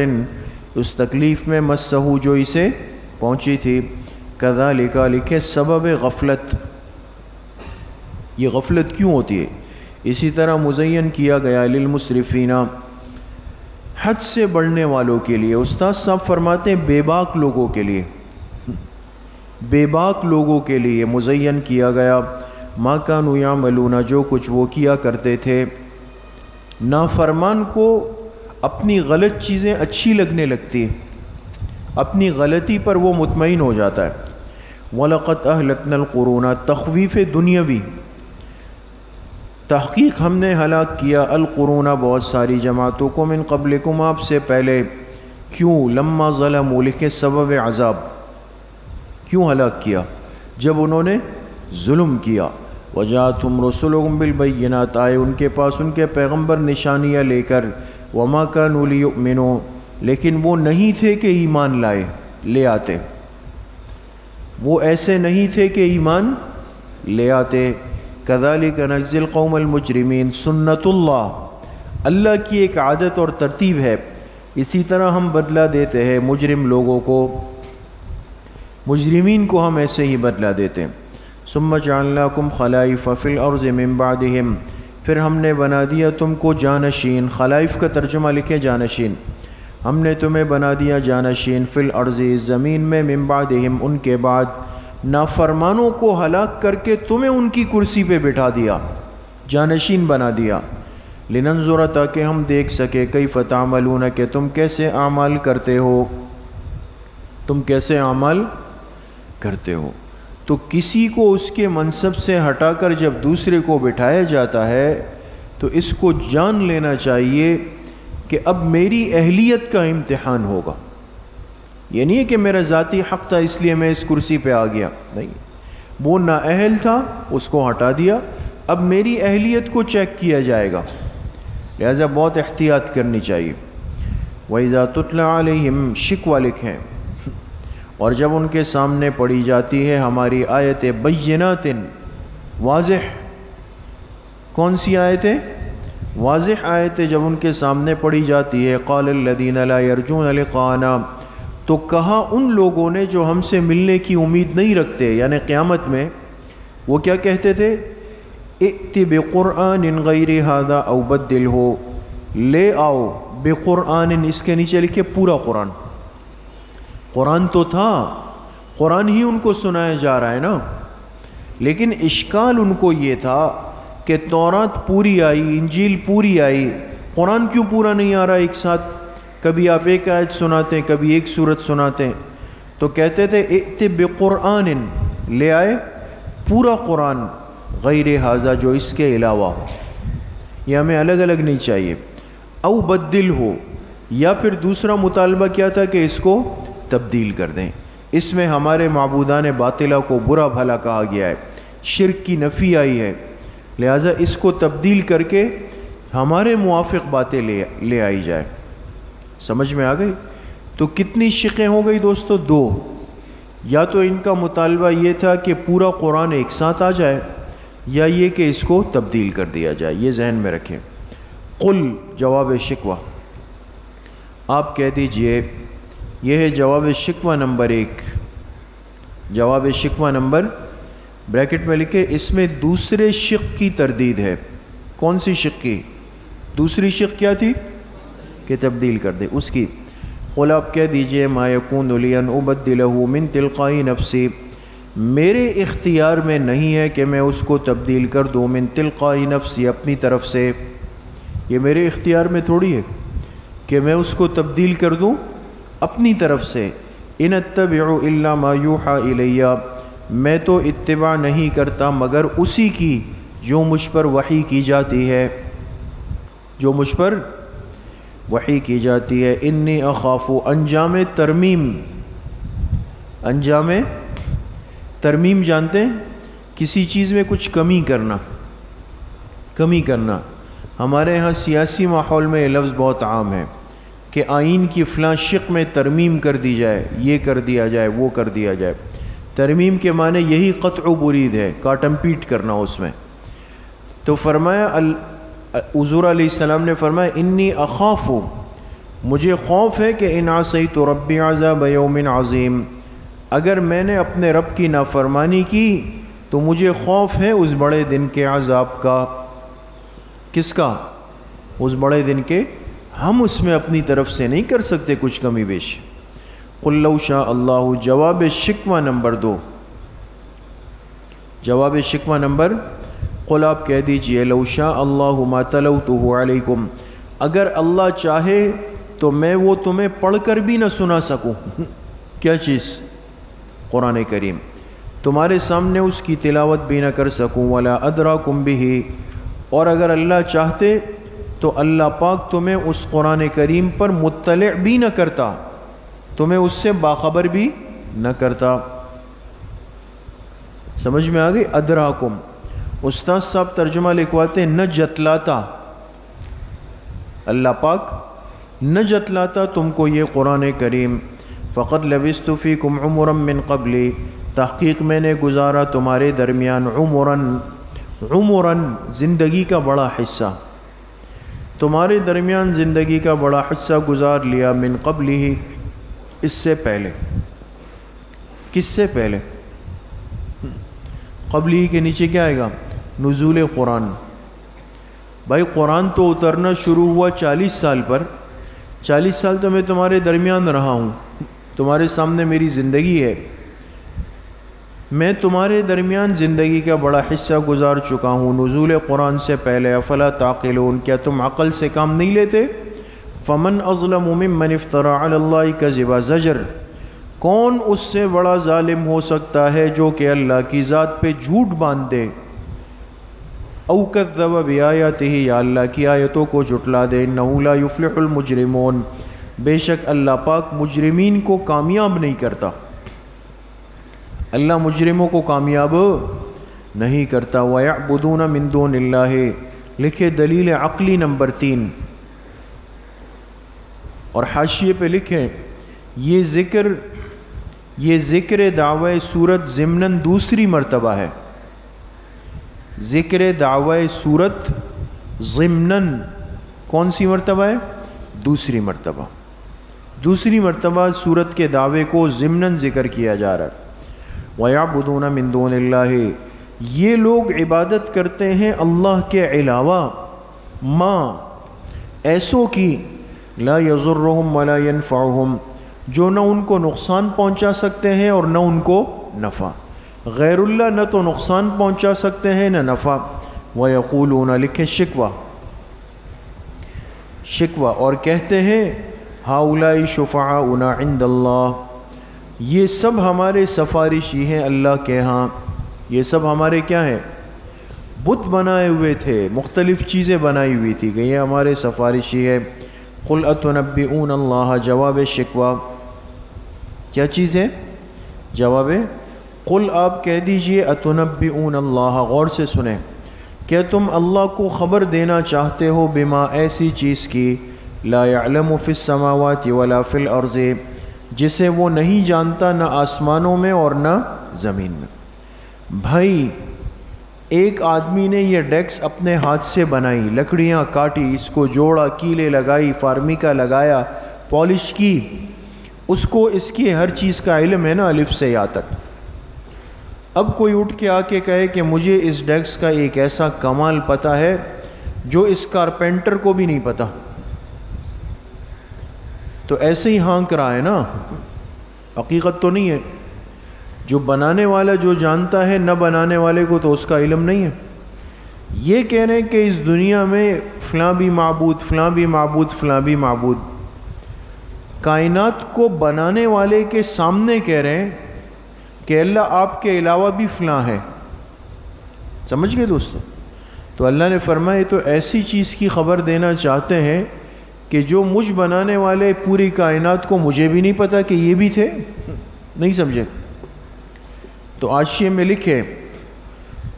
اس تکلیف میں، مسّہ جو اسے پہنچی تھی۔ کذالک، لکھے سبب غفلت، یہ غفلت کیوں ہوتی ہے؟ اسی طرح مزین کیا گیا للمسرفین، حد سے بڑھنے والوں کے لیے۔ استاد صاحب فرماتے ہیں بے باک لوگوں کے لیے، بے باک لوگوں کے لیے مزین کیا گیا، ما کانوا یعملون، جو کچھ وہ کیا کرتے تھے۔ نافرمان کو اپنی غلط چیزیں اچھی لگنے لگتی ہیں، اپنی غلطی پر وہ مطمئن ہو جاتا ہے۔ وَلَقَدْ أَهْلَكْنَا الْقُرُونَ، تخویف دنیاوی، تحقیق ہم نے ہلاک کیا، القرون، بہت ساری جماعتوں کو، من قبلکم، آپ سے پہلے۔ کیوں؟ لما ظلموا، لکھے سبب عذاب، کیوں ہلاک کیا؟ جب انہوں نے ظلم کیا۔ وجاءتهم رسلهم بالبینات، آئے ان کے پاس ان کے پیغمبر نشانیاں لے کر، وما كانوا ليؤمنوا، لیکن وہ نہیں تھے کہ ایمان لے آتے، وہ ایسے نہیں تھے کہ ایمان لے آتے۔ کذالک نجزی القوم المجرمین، سنت اللہ، اللہ کی ایک عادت اور ترتیب ہے، اسی طرح ہم بدلہ دیتے ہیں مجرم لوگوں کو، مجرمین کو ہم ایسے ہی بدلہ دیتے ہیں۔ ثم جعلناکم خلائف فی الارض من بعدہم، پھر ہم نے بنا دیا تم کو جانشین، خلائف کا ترجمہ لکھے جانشین، ہم نے تمہیں بنا دیا جانشین، فی الارض، زمین میں، من بعدہم، ان کے بعد، نافرمانوں کو ہلاک کر کے تمہیں ان کی کرسی پہ بٹھا دیا، جانشین بنا دیا۔ لننظر، تاکہ ہم دیکھ سکے، کیف تعملون، کہ تم کیسے اعمال کرتے ہو، تم کیسے اعمال کرتے ہو۔ تو کسی کو اس کے منصب سے ہٹا کر جب دوسرے کو بٹھایا جاتا ہے تو اس کو جان لینا چاہیے کہ اب میری اہلیت کا امتحان ہوگا، یہ نہیں ہے کہ میرا ذاتی حق تھا اس لیے میں اس کرسی پہ آ گیا، نہیں، وہ نااہل تھا، اس کو ہٹا دیا، اب میری اہلیت کو چیک کیا جائے گا، لہذا بہت احتیاط کرنی چاہیے۔ وَإِذَا تُتْلَى عَلَيْهِمْ، شکوہ لکھیں، اور جب ان کے سامنے پڑھی جاتی ہے ہماری آیت بینات، واضح، کون سی آیتیں؟ واضح آیتیں جب ان کے سامنے پڑھی جاتی ہے، قال الذین لا یرجون لقاءنا، تو کہا ان لوگوں نے جو ہم سے ملنے کی امید نہیں رکھتے، یعنی قیامت میں، وہ کیا کہتے تھے؟ ائت بقرآن غیر ھذا او بدلہ، لے آؤ بقرآن، اس کے نیچے لکھے پورا قرآن، قرآن تو تھا، قرآن ہی ان کو سنایا جا رہا ہے نا، لیکن اشکال ان کو یہ تھا کہ تورات پوری آئی، انجیل پوری آئی، قرآن کیوں پورا نہیں آ رہا ایک ساتھ؟ کبھی آپ ایک آیت سناتے ہیں، کبھی ایک سورت سناتے ہیں، تو کہتے تھے ائت بقرآن، لے آئے پورا قرآن، غیر ھذا، جو اس کے علاوہ ہو، یہ ہمیں الگ الگ نہیں چاہیے، او بدل ہو، یا پھر دوسرا مطالبہ کیا تھا کہ اس کو تبدیل کر دیں، اس میں ہمارے معبودان باطلہ کو برا بھلا کہا گیا ہے، شرک کی نفی آئی ہے، لہٰذا اس کو تبدیل کر کے ہمارے موافق باتیں لے آئی جائے۔ سمجھ میں آ گئی؟ تو کتنی شقیں ہو گئی دوستو؟ دو، یا تو ان کا مطالبہ یہ تھا کہ پورا قرآن ایک ساتھ آ جائے، یا یہ کہ اس کو تبدیل کر دیا جائے، یہ ذہن میں رکھیں۔ قل، جواب شکوہ، آپ کہہ دیجئے، یہ ہے جواب شکوہ نمبر 1، جواب شکوہ نمبر، بریکٹ میں لکھے، اس میں دوسرے شق کی تردید ہے۔ کون سی شق کی؟ دوسری شق کیا تھی؟ کہ تبدیل کر دے اس کی۔ قل، آپ کہہ دیجئے، ما یکون لی ان ابدلہ من تلقائی نفسی، میرے اختیار میں نہیں ہے کہ میں اس کو تبدیل کر دوں، من تلقائی نفسی، اپنی طرف سے، یہ میرے اختیار میں تھوڑی ہے، کہ میں اس کو تبدیل کر دوں اپنی طرف سے. ان اتبع الا ما یوحى الی، میں تو اتباع نہیں کرتا مگر اسی کی جو مجھ پر وحی کی جاتی ہے، جو مجھ پر وحی کی جاتی ہے. انی اخاف، انجام ترمیم، انجام ترمیم جانتے ہیں؟ کسی چیز میں کچھ کمی کرنا، کمی کرنا. ہمارے ہاں سیاسی ماحول میں یہ لفظ بہت عام ہے کہ آئین کی فلاں شق میں ترمیم کر دی جائے، یہ کر دیا جائے، وہ کر دیا جائے. ترمیم کے معنی یہی قطع و برید ہے، کاٹم پیٹ کرنا اس میں. تو فرمایا حضور علیہ السلام نے فرمایا انی اخاف، مجھے خوف ہے کہ ان عصیت ربی عذاب یوم عظیم، اگر میں نے اپنے رب کی نافرمانی کی تو مجھے خوف ہے اس بڑے دن کے عذاب کا. کس کا؟ اس بڑے دن کے. ہم اس میں اپنی طرف سے نہیں کر سکتے کچھ کمی بیش. قل لو شاء اللہ، جواب شکوہ نمبر 2. جواب شکوہ نمبر، قل آپ کہہ دیجئے لو شاء اللہ ما تلوتہ علیکم، اگر اللہ چاہے تو میں وہ تمہیں پڑھ کر بھی نہ سنا سکوں. کیا چیز؟ قرآن کریم. تمہارے سامنے اس کی تلاوت بھی نہ کر سکوں. ولا ادراکم بہ، اور اگر اللہ چاہتے تو اللہ پاک تمہیں اس قرآن کریم پر مطلع بھی نہ کرتا، تمہیں اس سے باخبر بھی نہ کرتا. سمجھ میں آ گئی؟ ادراکم. استاد صاحب ترجمہ لکھواتے نہ جتلاتا، اللہ پاک نہ جتلاتا تم کو یہ قرآن کریم. فقد لبثت فیکم عمرا من قبلی، تحقیق میں نے گزارا تمہارے درمیان عمراً زندگی کا بڑا حصہ، تمہارے درمیان زندگی کا بڑا حصہ گزار لیا. من قبلی ہی، اس سے پہلے. کس سے پہلے؟ قبلی کے نیچے کیا آئے گا؟ نزول قرآن. بھائی قرآن تو اترنا شروع ہوا 40 سال پر. 40 سال تو میں تمہارے درمیان رہا ہوں، تمہارے سامنے میری زندگی ہے، میں تمہارے درمیان زندگی کا بڑا حصہ گزار چکا ہوں نزول قرآن سے پہلے. افلا تعقلون، کیا تم عقل سے کام نہیں لیتے؟ فمن اظلم ممن افترى علی اللہ کذبا، زجر، کون اس سے بڑا ظالم ہو سکتا ہے جو کہ اللہ کی ذات پہ جھوٹ باندھ دے. او کذب بآیاتہ، یا اللہ کی آیتوں کو جھٹلا دے. انہ لا یفلح المجرمون، بے شک اللہ پاک مجرمین کو کامیاب نہیں کرتا، اللہ مجرموں کو کامیاب نہیں کرتا. وَيَعْبُدُونَ مِن دُونِ اللَّهِ، لکھے دلیل عقلی نمبر 3، اور حاشیے پہ لکھیں یہ ذکر دعوی صورت ضمناً دوسری مرتبہ ہے. ذکر دعوی صورت ضمناً کون سی مرتبہ ہے؟ دوسری مرتبہ. دوسری مرتبہ صورت کے دعوے کو ضمناً ذکر کیا جا رہا ہے. وَيَعْبُدُونَ مِن دُونِ اللَّهِ، یہ لوگ عبادت کرتے ہیں اللہ کے علاوہ، ماں ایسوں کی، لا يضرهم ولا ينفعهم، جو نہ ان کو نقصان پہنچا سکتے ہیں اور نہ ان کو نفع. غیر اللہ نہ تو نقصان پہنچا سکتے ہیں نہ نفع. وَيَقُولُونَ، لکھیں شکوہ، اور کہتے ہیں هَؤُلَاءِ شُفَعَاؤُنَا عِندَ اللَّهِ، یہ سب ہمارے سفارشی ہیں اللہ کے ہاں. یہ سب ہمارے کیا ہیں؟ بت بنائے ہوئے تھے، مختلف چیزیں بنائی ہوئی تھی کہ یہ ہمارے سفارشی ہے. قُلْ أَتُنَبِّئُونَ اللَّهَ، جواب شکوہ. کیا چیز ہے؟ جواب. قل، آپ کہہ دیجئے أَتُنَبِّئُونَ اللَّهَ، غور سے سنیں، کیا تم اللہ کو خبر دینا چاہتے ہو بما، ایسی چیز کی، لا يعلم فی السماوات ولا فی الارض، جسے وہ نہیں جانتا نہ آسمانوں میں اور نہ زمین میں. بھائی ایک آدمی نے یہ ڈیکس اپنے ہاتھ سے بنائی، لکڑیاں کاٹی، اس کو جوڑا، کیلیں لگائی، فارمیکا لگایا، پالش کی، اس کو اس کی ہر چیز کا علم ہے نا، الف سے یا تک. اب کوئی اٹھ کے آ کے کہے کہ مجھے اس ڈیکس کا ایک ایسا کمال پتہ ہے جو اس کارپینٹر کو بھی نہیں پتہ، تو ایسے ہی ہانک رہا ہے نا، حقیقت تو نہیں ہے. جو بنانے والا جو جانتا ہے، نہ بنانے والے کو تو اس کا علم نہیں ہے. یہ کہہ رہے ہیں کہ اس دنیا میں فلاں بھی معبود، فلاں بھی معبود، فلاں بھی معبود. کائنات کو بنانے والے کے سامنے کہہ رہے ہیں کہ اللہ آپ کے علاوہ بھی فلاں ہے. سمجھ گئے دوستو؟ تو اللہ نے فرمایا تو ایسی چیز کی خبر دینا چاہتے ہیں کہ جو مجھ بنانے والے پوری کائنات کو مجھے بھی نہیں پتا کہ یہ بھی تھے. نہیں سمجھے؟ تو حاشیے میں لکھے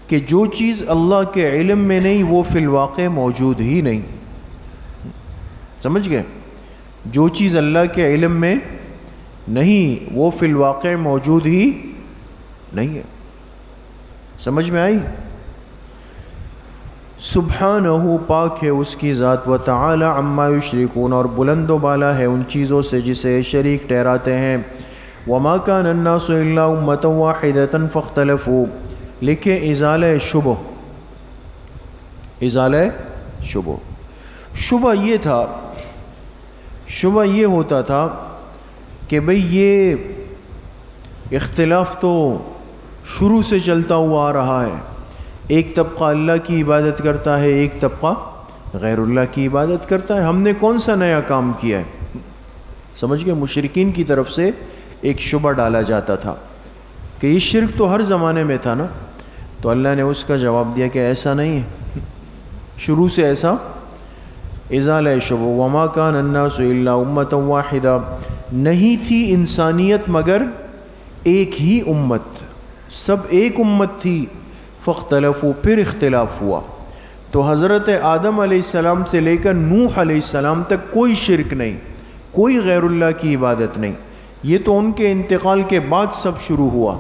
کہ جو چیز اللہ کے علم میں نہیں وہ فی الواقع موجود ہی نہیں. سمجھ گئے؟ جو چیز اللہ کے علم میں نہیں وہ فی الواقع موجود ہی نہیں ہے. سمجھ میں آئی؟ سبحانہ، پاک ہے اس کی ذات، و تعالی عما یشرکون، اور بلند و بالا ہے ان چیزوں سے جسے شریک ٹھہراتے ہیں. وما کان الناس الا امۃ واحدۃ فاختلفوا، لکھے ازالہ شبہ. ازالہ شبہ، شبہ یہ تھا، شبہ یہ ہوتا تھا کہ بھئی یہ اختلاف تو شروع سے چلتا ہوا آ رہا ہے. ایک طبقہ اللہ کی عبادت کرتا ہے، ایک طبقہ غیر اللہ کی عبادت کرتا ہے. ہم نے کون سا نیا کام کیا ہے؟ سمجھ گئے؟ مشرکین کی طرف سے ایک شبہ ڈالا جاتا تھا کہ یہ شرک تو ہر زمانے میں تھا نا. تو اللہ نے اس کا جواب دیا کہ ایسا نہیں ہے، شروع سے ایسا. ازالہ شبہ، وما کان الناس الا امۃ واحدہ، نہیں تھی انسانیت مگر ایک ہی امت، سب ایک امت تھی. فاختلفوا، پھر اختلاف ہوا. تو حضرت آدم علیہ السلام سے لے کر نوح علیہ السلام تک کوئی شرک نہیں، کوئی غیر اللہ کی عبادت نہیں. یہ تو ان کے انتقال کے بعد سب شروع ہوا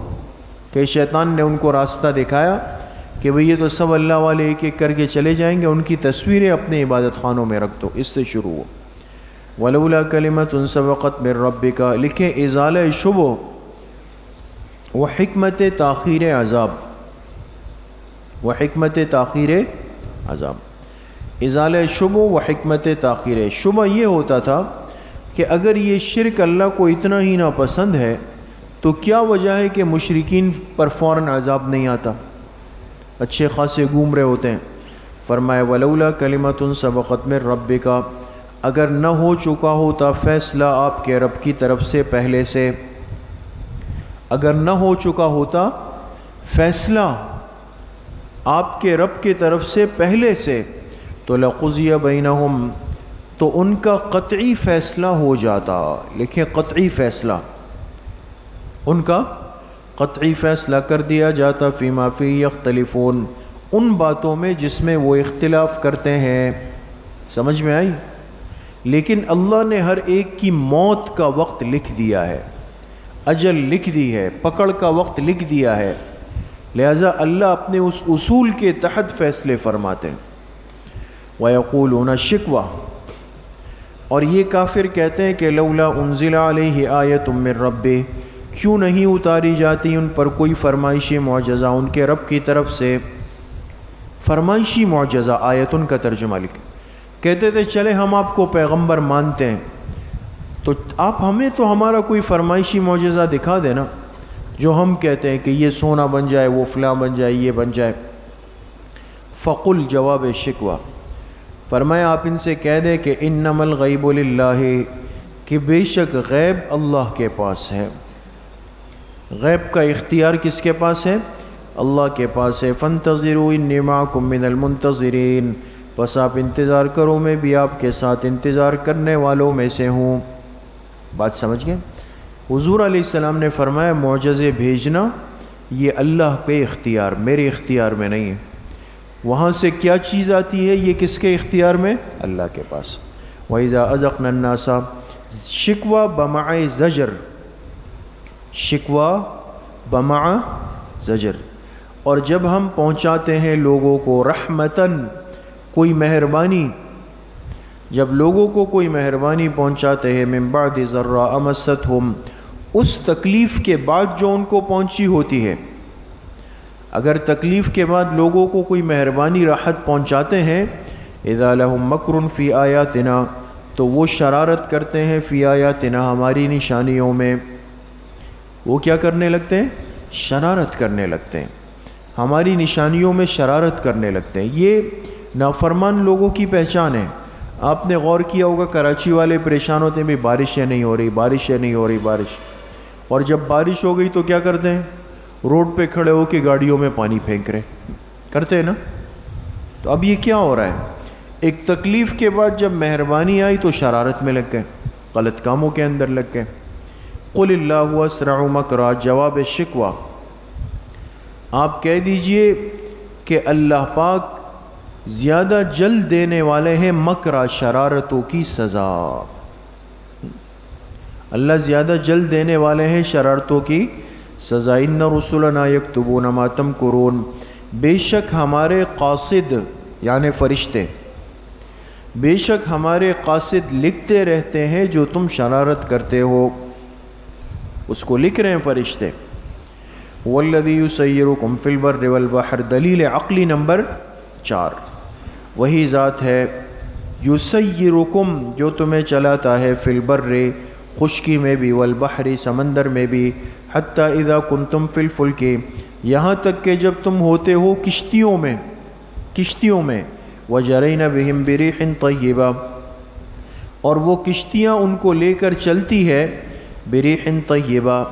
کہ شیطان نے ان کو راستہ دکھایا کہ بھئی یہ تو سب اللہ والے ایک ایک کر کے چلے جائیں گے، ان کی تصویریں اپنے عبادت خانوں میں رکھ دو. اس سے شروع ہوا. ولولا کلمۃ سبقت من ربک، لکھیں ازالہ شبہ و حکمت تاخیر عذاب، و حکمت تاخیر عذاب. ازالہ شبہ و حکمت تاخیر. شبہ یہ ہوتا تھا کہ اگر یہ شرک اللہ کو اتنا ہی ناپسند ہے تو کیا وجہ ہے کہ مشرکین پر فوراً عذاب نہیں آتا؟ اچھے خاصے گھوم رہے ہوتے ہیں. فرمایا ولولا کلمۃ سبقت من ربک، اگر نہ ہو چکا ہوتا فیصلہ آپ کے رب کی طرف سے پہلے سے، اگر نہ ہو چکا ہوتا فیصلہ آپ کے رب کی طرف سے پہلے سے، تو لقضی بینہم، تو ان کا قطعی فیصلہ ہو جاتا. لکھیں قطعی فیصلہ، ان کا قطعی فیصلہ کر دیا جاتا. فیما فی یختلفون، ان باتوں میں جس میں وہ اختلاف کرتے ہیں. سمجھ میں آئی؟ لیکن اللہ نے ہر ایک کی موت کا وقت لکھ دیا ہے، اجل لکھ دی ہے، پکڑ کا وقت لکھ دیا ہے. لہذا اللہ اپنے اس اصول کے تحت فیصلے فرماتے ہیں. وَيَقُولُونَ شِكْوَةٌ، اور یہ کافر کہتے ہیں کہ لولا انزل علیہ آیۃ من ربہ، کیوں نہیں اتاری جاتی ان پر کوئی فرمائشی معجزہ ان کے رب کی طرف سے. فرمائشی معجزہ، آیتن کا ترجمہ لکھ. کہتے تھے چلے ہم آپ کو پیغمبر مانتے ہیں تو آپ ہمیں تو ہمارا کوئی فرمائشی معجزہ دکھا دینا جو ہم کہتے ہیں کہ یہ سونا بن جائے، وہ فلاں بن جائے، یہ بن جائے. فقل، جواب شکوہ، فرمایا آپ ان سے کہہ دیں کہ انما الغیب للہ، کہ بے شک غیب اللہ کے پاس ہے. غیب کا اختیار کس کے پاس ہے؟ اللہ کے پاس ہے. فانتظروا انی معکم من المنتظرین، بس آپ انتظار کرو، میں بھی آپ کے ساتھ انتظار کرنے والوں میں سے ہوں. بات سمجھ گئے؟ حضور علیہ السلام نے فرمایا معجزے بھیجنا یہ اللہ کے اختیار، میرے اختیار میں نہیں ہے. وہاں سے کیا چیز آتی ہے یہ کس کے اختیار میں؟ اللہ کے پاس. وَإِذَا أَذَقْنَا النَّاسَ، شکوہ بمع زجر، شکوہ بمع زجر. اور جب ہم پہنچاتے ہیں لوگوں کو رحمتاً، کوئی مہربانی، جب لوگوں کو کوئی مہربانی پہنچاتے ہیں، من بعد ضراء مستہم، اس تکلیف کے بعد جو ان کو پہنچی ہوتی ہے. اگر تکلیف کے بعد لوگوں کو کوئی مہربانی راحت پہنچاتے ہیں، اذا لہم مکر فی آیاتنا، تو وہ شرارت کرتے ہیں فی آیاتنا، ہماری نشانیوں میں. وہ کیا کرنے لگتے ہیں؟ شرارت کرنے لگتے ہیں، ہماری نشانیوں میں شرارت کرنے لگتے ہیں. یہ نافرمان لوگوں کی پہچان ہے. آپ نے غور کیا ہوگا کراچی والے پریشان ہوتے ہیں بھی بارشیں نہیں ہو رہی، بارشیں نہیں ہو رہی، بارش، اور جب بارش ہو گئی تو کیا کرتے ہیں؟ روڈ پہ کھڑے ہو کے گاڑیوں میں پانی پھینک رہے، کرتے ہیں نا؟ تو اب یہ کیا ہو رہا ہے؟ ایک تکلیف کے بعد جب مہربانی آئی تو شرارت میں لگ گئے، غلط کاموں کے اندر لگ گئے۔ قل اللہ اسرع مکرا، جواب شکوہ، آپ کہہ دیجئے کہ اللہ پاک زیادہ جلد دینے والے ہیں مکرا، شرارتوں کی سزا۔ اللہ زیادہ جلد دینے والے ہیں شرارتوں کی سزا۔ ان رسلنا یکتبون ما تمکرون، بے شک ہمارے قاصد یعنی فرشتے، بے شک ہمارے قاصد لکھتے رہتے ہیں جو تم شرارت کرتے ہو، اس کو لکھ رہے ہیں فرشتے۔ والذی یسیرکم فی البر والبحر، دلیل عقلی نمبر 4، وہی ذات ہے یسیرکم جو تمہیں چلاتا ہے، فی البر خشکی میں بھی، والبحر سمندر میں بھی، حتی اذا کنتم فی الفلک، یہاں تک کہ جب تم ہوتے ہو کشتیوں میں، وجرین بہم بریح طیبہ، اور وہ کشتیاں ان کو لے کر چلتی ہے، بریح طیبہ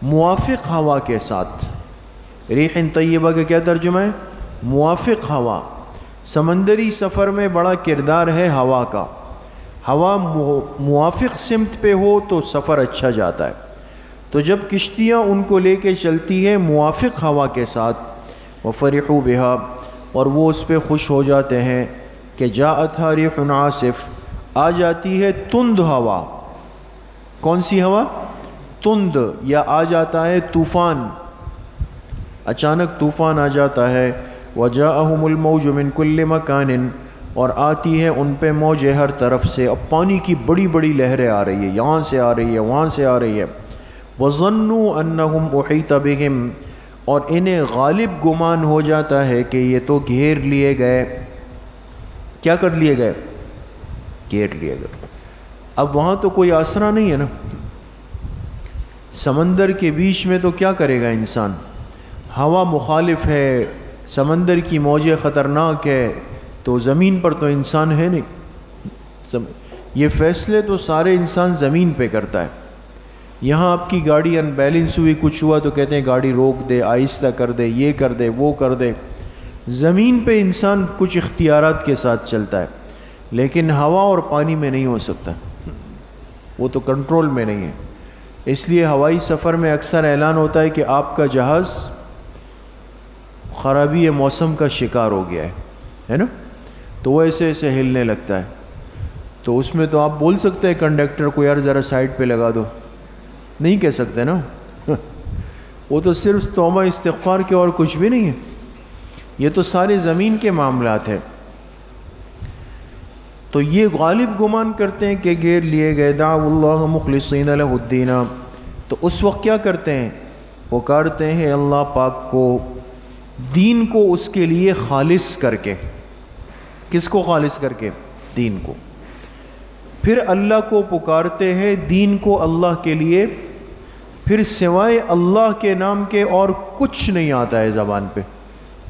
موافق ہوا کے ساتھ۔ ریح طیبہ کا کیا ترجمہ ہے؟ موافق ہوا۔ سمندری سفر میں بڑا کردار ہے ہوا کا، ہوا موافق سمت پہ ہو تو سفر اچھا جاتا ہے۔ تو جب کشتیاں ان کو لے کے چلتی ہے موافق ہوا کے ساتھ، وفرحوا بہا، اور وہ اس پہ خوش ہو جاتے ہیں کہ جاءتھا ریح عاصف، آ جاتی ہے تند ہوا۔ کون سی ہوا؟ تند، یا آ جاتا ہے طوفان، اچانک طوفان آ جاتا ہے۔ وجاءہم الموج من کل مکان، اور آتی ہے ان پہ موجیں ہر طرف سے، اب پانی کی بڑی بڑی لہریں آ رہی ہے، یہاں سے آ رہی ہے، وہاں سے آ رہی ہے۔ وظنوا انہم احیط بہم، اور انہیں غالب گمان ہو جاتا ہے کہ یہ تو گھیر لیے گئے۔ کیا کر لیے گئے؟ گھیر لیے گئے۔ اب وہاں تو کوئی آسرا نہیں ہے نا، سمندر کے بیچ میں تو کیا کرے گا انسان؟ ہوا مخالف ہے، سمندر کی موجیں خطرناک ہے، تو زمین پر تو انسان ہے نہیں۔ یہ فیصلے تو سارے انسان زمین پہ کرتا ہے۔ یہاں آپ کی گاڑی ان بیلنس ہوئی، کچھ ہوا تو کہتے ہیں گاڑی روک دے، آہستہ کر دے، یہ کر دے، وہ کر دے۔ زمین پہ انسان کچھ اختیارات کے ساتھ چلتا ہے، لیکن ہوا اور پانی میں نہیں ہو سکتا، وہ تو کنٹرول میں نہیں ہے۔ اس لیے ہوائی سفر میں اکثر اعلان ہوتا ہے کہ آپ کا جہاز خرابی موسم کا شکار ہو گیا ہے نا، تو وہ ایسے ایسے ہلنے لگتا ہے۔ تو اس میں تو آپ بول سکتے ہیں کنڈکٹر کو یار ذرا سائڈ پہ لگا دو، نہیں کہہ سکتے نا، وہ تو صرف توبہ استغفار کے اور کچھ بھی نہیں ہے۔ یہ تو سارے زمین کے معاملات ہیں۔ تو یہ غالب گمان کرتے ہیں کہ گھیر لیے گئے۔ دعوا اللہ مخلصین لہ الدین، تو اس وقت کیا کرتے ہیں؟ پکارتے ہیں اللہ پاک کو، دین کو اس کے لیے خالص کر کے۔ کس کو خالص کر کے؟ دین کو۔ پھر اللہ کو پکارتے ہیں، دین کو اللہ کے لیے، پھر سوائے اللہ کے نام کے اور کچھ نہیں آتا ہے زبان پہ،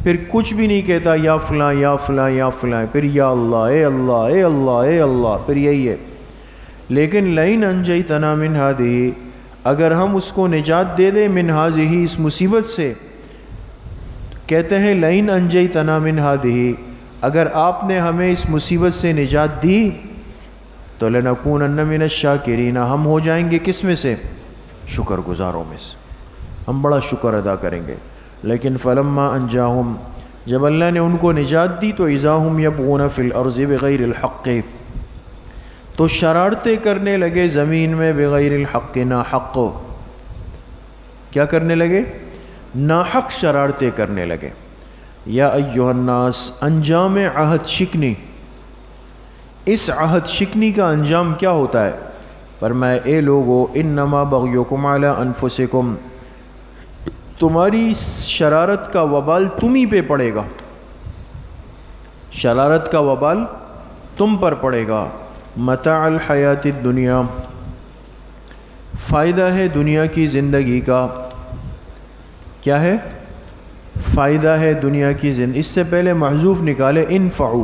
پھر کچھ بھی نہیں کہتا یا فلاں یا فلاں یا فلاں، پھر یا اللہ، اے اللہ، اے اللہ، اے اللہ، پھر یہی ہے۔ لیکن لئن انجیتنا من ہذہ، اگر ہم اس کو نجات دے دیں، من ہذہ، اس مصیبت سے، کہتے ہیں لئن انجیتنا من ہذہ، اگر آپ نے ہمیں اس مصیبت سے نجات دی تو لنکونن من الشاکرین، ہم ہو جائیں گے کس میں سے؟ شکر گزاروں میں سے، ہم بڑا شکر ادا کریں گے۔ لیکن فلما انجاہم، جب اللہ نے ان کو نجات دی تو اذا ہم یبغون فی الارض بغیر الحق، تو شرارتیں کرنے لگے زمین میں، بغیر الحق، ناحق۔ کیا کرنے لگے؟ ناحق شرارتیں کرنے لگے۔ یا ایہا الناس، انجام عہد شکنی، اس عہد شکنی کا انجام کیا ہوتا ہے؟ فرمایا اے لوگو، انما بغیکم علی انفسکم، تمہاری شرارت کا وبال تم ہی پہ پڑے گا، شرارت کا وبال تم پر پڑے گا۔ متاع الحیات الدنیا، فائدہ ہے دنیا کی زندگی کا۔ کیا ہے؟ فائدہ ہے دنیا کی زندگی۔ اس سے پہلے محذوف نکالے انفعوا،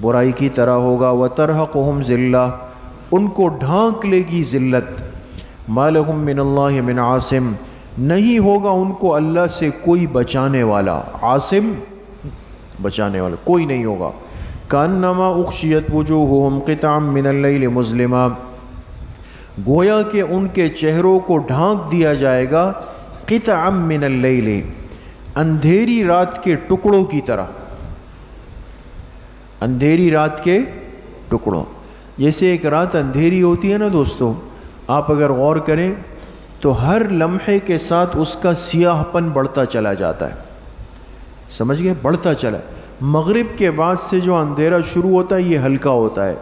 برائی کی طرح ہوگا. وَتَرْهَقُهُمْ ذِلَّةٌ ان کو ڈھانک لے گی ذلت. مَا لَهُم مِّنَ اللَّهِ مِنْ عَاصِمٍ نہیں ہوگا ان کو اللہ سے کوئی بچانے والا. عاصم بچانے والا کوئی نہیں ہوگا. کأنما اغشیت وجوہہم قطعا من اللیل مظلما گویا کہ ان کے چہروں کو ڈھانک دیا جائے گا قطعا من اللیل اندھیری رات کے ٹکڑوں کی طرح. اندھیری رات کے ٹکڑوں جیسے ایک رات اندھیری ہوتی ہے نا دوستو, آپ اگر غور کریں تو ہر لمحے کے ساتھ اس کا سیاہ پن بڑھتا چلا جاتا ہے. سمجھ گئے؟ بڑھتا چلا. مغرب کے بعد سے جو اندھیرا شروع ہوتا ہے یہ ہلکا ہوتا ہے,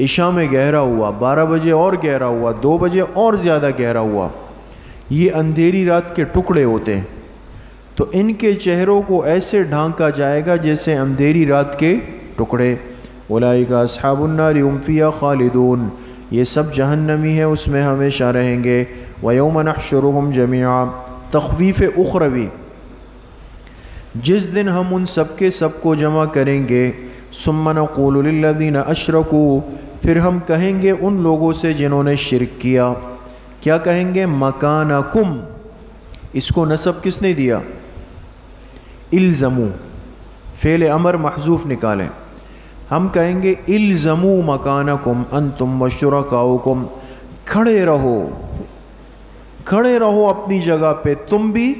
عشاء میں گہرا ہوا, 12 بجے اور گہرا ہوا, 2 بجے اور زیادہ گہرا ہوا. یہ اندھیری رات کے ٹکڑے ہوتے ہیں. تو ان کے چہروں کو ایسے ڈھانکا جائے گا جیسے اندھیری رات کے ٹکڑے. اولئک اصحاب النار هم فیہا خالدون یہ سب جہنمی ہیں, اس میں ہمیشہ رہیں گے. وَيَوْمَ نَحْشُرُهُمْ جَمِيعًا تخویف اخروی جس دن ہم ان سب کے سب کو جمع کریں گے. ثُمَّ نَقُولُ لِلَّذِينَ أَشْرَكُوا پھر ہم کہیں گے ان لوگوں سے جنہوں نے شرک کیا. کیا کہیں گے؟ مَكَانَكُمْ اس کو نصب کس نے دیا؟ الزمو فعل امر محذوف نکالیں. ہم کہیں گے الزمو مکانکم انتم وشرکاؤکم کھڑے رہو اپنی جگہ پہ تم بھی,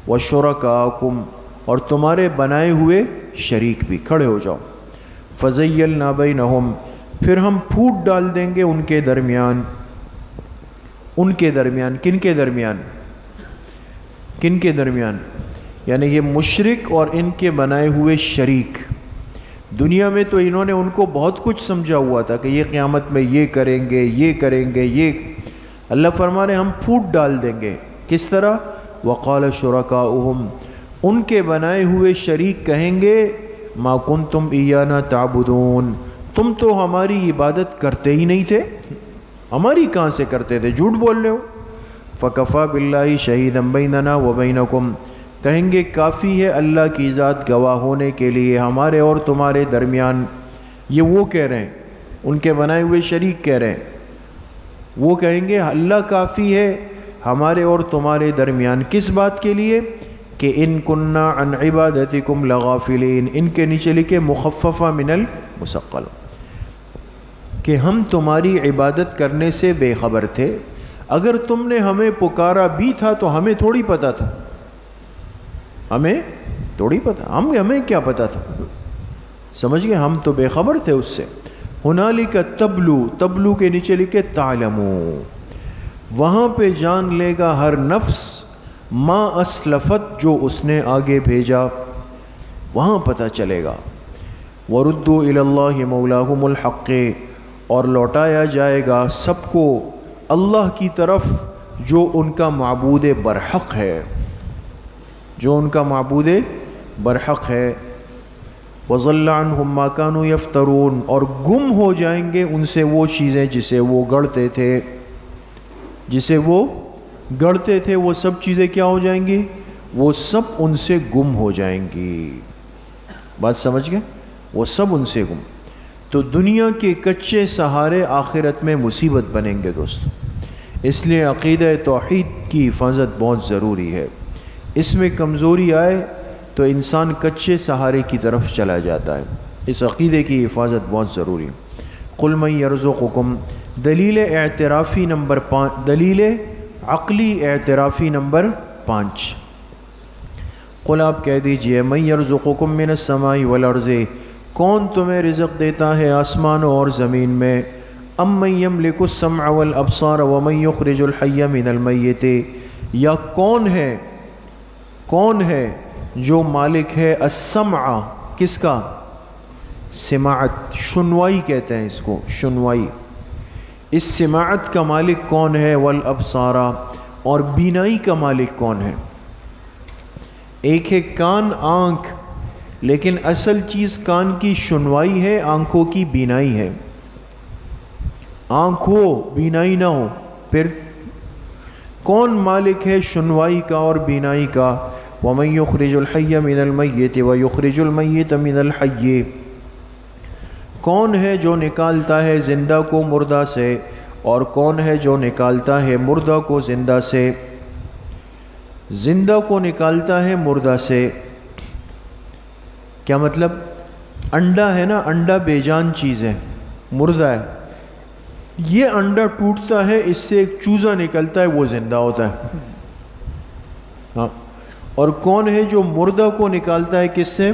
وشرکاؤکم اور تمہارے بنائے ہوئے شریک بھی کھڑے ہو جاؤ. فزیلنا بینہم پھر ہم پھوٹ ڈال دیں گے ان کے درمیان. ان کے درمیان کن کے درمیان؟ کن کے درمیان؟ یعنی یہ مشرک اور ان کے بنائے ہوئے شریک. دنیا میں تو انہوں نے ان کو بہت کچھ سمجھا ہوا تھا کہ یہ قیامت میں یہ کریں گے, یہ کریں گے, یہ. اللہ فرما رہے ہم پھوٹ ڈال دیں گے. کس طرح؟ وقال شرکاؤہم ان کے بنائے ہوئے شریک کہیں گے ما کنتم ایانا تعبدون تم تو ہماری عبادت کرتے ہی نہیں تھے. ہماری کہاں سے کرتے تھے, جھوٹ بول رہے ہو. فکفا باللہ شہیدا بیننا وبینکم کہیں گے کافی ہے اللہ کی ذات گواہ ہونے کے لیے ہمارے اور تمہارے درمیان. یہ وہ کہہ رہے ہیں, ان کے بنائے ہوئے شریک کہہ رہے ہیں. وہ کہیں گے اللہ کافی ہے ہمارے اور تمہارے درمیان. کس بات کے لیے؟ کہ ان کننا عن عبادتکم لغافلین ان کے نیچے لکھے مخففہ من المثقل کہ ہم تمہاری عبادت کرنے سے بے خبر تھے. اگر تم نے ہمیں پکارا بھی تھا تو ہمیں تھوڑی پتا تھا. ہمیں تھوڑی پتا, ہمیں کیا پتا تھا. سمجھ گئے؟ ہم تو بے خبر تھے اس سے. ہنالک تبلو کے نیچے لکھے تعلمو وہاں پہ جان لے گا ہر نفس ما اسلفت جو اس نے آگے بھیجا, وہاں پتہ چلے گا. وردوا الی اللہ مولاہم الحق اور لوٹایا جائے گا سب کو اللہ کی طرف جو ان کا معبود برحق ہے, جو ان کا معبود برحق ہے. وَضَلَّ عَنْهُمْ مَا كَانُوا يَفْتَرُونَ اور گم ہو جائیں گے ان سے وہ چیزیں جسے وہ گڑھتے تھے. جسے وہ گڑھتے تھے وہ سب چیزیں کیا ہو جائیں گی؟ وہ سب ان سے گم ہو جائیں گی. بات سمجھ گئے؟ وہ سب ان سے گم. تو دنیا کے کچے سہارے آخرت میں مصیبت بنیں گے دوستو. اس لیے عقیدہ توحید کی حفاظت بہت ضروری ہے. اس میں کمزوری آئے تو انسان کچے سہارے کی طرف چلا جاتا ہے. اس عقیدے کی حفاظت بہت ضروری ہے. قُلْ مَنْ يَرْزُقُكُمْ دلیل اعترافی نمبر 5 دلیل عقلی اعترافی نمبر 5. قُلْ آپ کہہ دیجئے مَنْ يَرْزُقُكُمْ مِنَ السَّمَاءِ وَالْأَرْضِ کون تمہیں رزق دیتا ہے آسمانوں اور زمین میں. أَمَّنْ يَمْلِكُ السَّمْعَ وَالْأَبْصَارَ وَمَنْ يُخْرِجُ الْحَيَّ مِنَ الْمَيِّتِ یا کون ہے جو مالک ہے السمع کس کا؟ سماعت, شنوائی کہتے ہیں اس کو, شنوائی. اس سماعت کا مالک کون ہے؟ والابصار اور بینائی کا مالک کون ہے؟ ایک ہے کان آنکھ, لیکن اصل چیز کان کی شنوائی ہے, آنکھوں کی بینائی ہے. آنکھ ہو بینائی نہ ہو پھر کون مالک ہے شنوائی کا اور بینائی کا؟ وَمَنْ يُخْرِجُ الْحَيَّ مِنَ الْمَيِّتِ وَيُخْرِجُ الْمَيِّتَ مِنَ الْحَيِّ کون ہے جو نکالتا ہے زندہ کو مردہ سے اور کون ہے جو نکالتا ہے مردہ کو زندہ سے؟ زندہ کو نکالتا ہے مردہ سے، کیا مطلب؟ انڈا ہے نا، انڈا بے جان چیز ہے، مردہ ہے، یہ انڈا ٹوٹتا ہے، اس سے ایک چوزا نکلتا ہے، وہ زندہ ہوتا ہے۔ ہاں، اور کون ہے جو مردہ کو نکالتا ہے؟ کس سے؟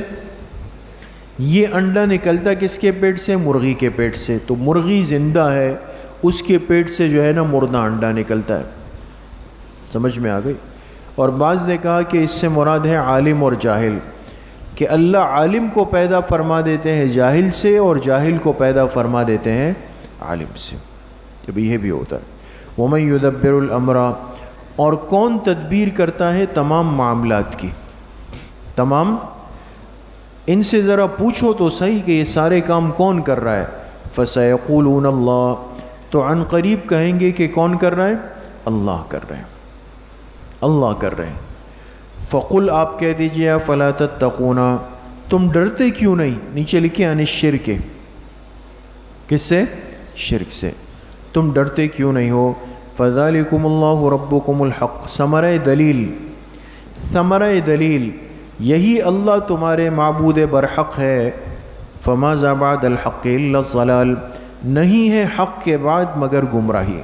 یہ انڈا نکلتا ہے کس کے پیٹ سے؟ مرغی کے پیٹ سے، تو مرغی زندہ ہے، اس کے پیٹ سے جو ہے نا مردہ انڈا نکلتا ہے۔ سمجھ میں آ گئی؟ اور بعض نے کہا کہ اس سے مراد ہے عالم اور جاہل، کہ اللہ عالم کو پیدا فرما دیتے ہیں جاہل سے اور جاہل کو پیدا فرما دیتے ہیں عالم سے، جب یہ بھی ہوتا ہے۔ وَمَن يُدَبِّرُ الْأَمْرَ، اور کون تدبیر کرتا ہے تمام معاملات کی؟ تمام، ان سے ذرا پوچھو تو صحیح کہ یہ سارے کام کون کر رہا ہے؟ فَسَيَقُولُونَ اللَّهُ، تو عن قریب کہیں گے کہ کون کر رہا ہے؟ اللہ کر رہے ہیں، اللہ کر رہے ہیں۔ فَقُلْ، آپ کہہ دیجئے، فَلَا تَتَّقُونَ، تم ڈرتے کیوں نہیں؟ نیچے لکھے عن الشرک، کس سے؟ شرک سے، تم ڈرتے کیوں نہیں ہو؟ فَذَلِكُمُ اللَّهُ رَبُّكُمُ الْحَقُّ، ثمرۂ دلیل، ثمرۂ دلیل، یہی اللہ تمہارے معبود برحق ہے۔ فَمَاذَا بَعْدَ الْحَقِّ إِلَّا الضَّلَالُ، نہیں ہے حق کے بعد مگر گمراہی،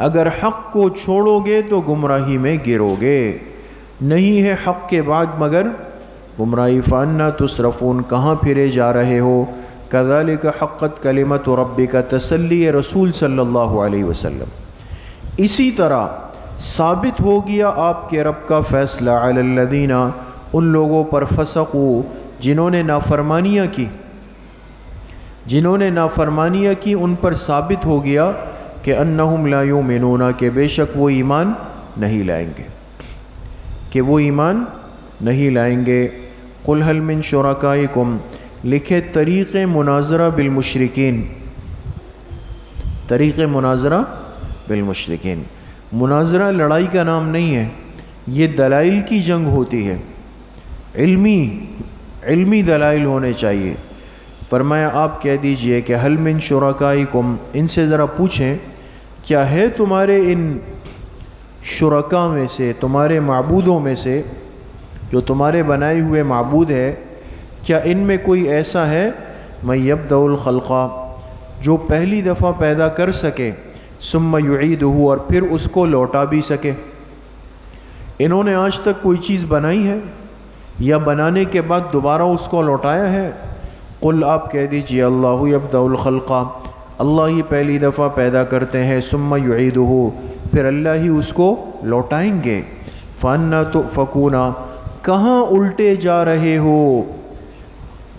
اگر حق کو چھوڑو گے تو گمراہی میں گرو گے، نہیں ہے حق کے بعد مگر گمراہی۔ فَأَنَّىٰ تُصْرَفُونَ، کہاں پھرے جا رہے ہو؟ كَذَلِكَ حَقَّتْ كَلِمَةُ رَبِّكَ، تسلی رسول صلی اللہ علیہ وسلم، اسی طرح ثابت ہو گیا آپ کے رب کا فیصلہ علی الذین، ان لوگوں پر فسقوا، جنہوں نے نافرمانیاں کی، جنہوں نے نافرمانیاں کی، ان پر ثابت ہو گیا کہ انہم لا یؤمنون، کہ بے شک وہ ایمان نہیں لائیں گے، کہ وہ ایمان نہیں لائیں گے۔ قل هل من شرکائکم، لکھے طریق مناظرہ بالمشرکین، طریق مناظرہ بالمشرکین، مناظرہ لڑائی کا نام نہیں ہے، یہ دلائل کی جنگ ہوتی ہے، علمی دلائل ہونے چاہیے۔ فرمایا آپ کہہ دیجئے کہ حل من شرکائکم، ان سے ذرا پوچھیں کیا ہے تمہارے ان شرکا میں سے، تمہارے معبودوں میں سے، جو تمہارے بنائے ہوئے معبود ہے، کیا ان میں کوئی ایسا ہے من یبدأ الخلق، جو پہلی دفعہ پیدا کر سکے، ثم یعیدہ، اور پھر اس کو لوٹا بھی سکے؟ انہوں نے آج تک کوئی چیز بنائی ہے یا بنانے کے بعد دوبارہ اس کو لوٹایا ہے؟ قل، آپ کہہ دیجئے اللہ یبدأ الخلق، اللہ ہی پہلی دفعہ پیدا کرتے ہیں، ثم یعیدہ، پھر اللہ ہی اس کو لوٹائیں گے۔ فَأَنَّىٰ تُؤْفَكُونَ، کہاں الٹے جا رہے ہو؟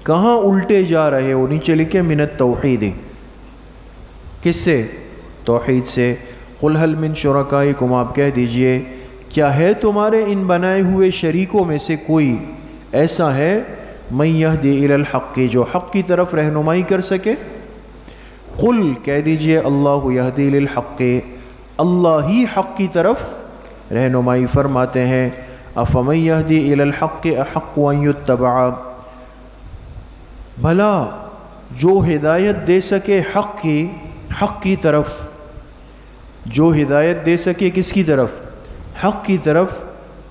کہاں الٹے جا رہے ہو؟ نیچے لکھے من التوحید، کس سے؟ توحید سے۔ قل هل من شرکائکم، آپ کہہ دیجئے کیا ہے تمہارے ان بنائے ہوئے شریکوں میں سے کوئی ایسا ہے من یہدی الی الحق، جو حق کی طرف رہنمائی کر سکے؟ قل، کہہ دیجئے اللہ یہدی للحق، اللہ ہی حق کی طرف رہنمائی فرماتے ہیں۔ افمن یہدی الی الحق احق ان یتبع، بھلا جو ہدایت دے سکے حق کی طرف، جو ہدایت دے سکے کس کی طرف؟ حق کی طرف،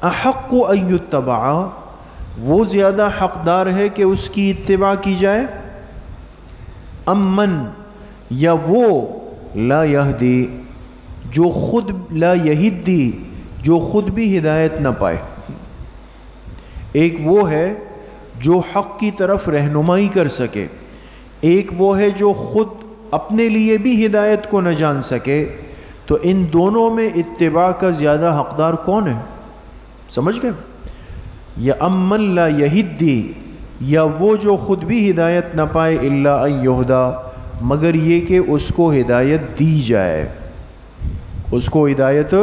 احق ان یتبع، وہ زیادہ حقدار ہے کہ اس کی اتباع کی جائے، امن، یا وہ لا یہدی، جو خود لا یہدی، جو خود بھی ہدایت نہ پائے۔ ایک وہ ہے جو حق کی طرف رہنمائی کر سکے، ایک وہ ہے جو خود اپنے لیے بھی ہدایت کو نہ جان سکے، تو ان دونوں میں اتباع کا زیادہ حقدار کون ہے؟ سمجھ گئے؟ یا امن لا یہدی، یا وہ جو خود بھی ہدایت نہ پائے، الا ان یہدا، مگر یہ کہ اس کو ہدایت دی جائے، اس کو ہدایت۔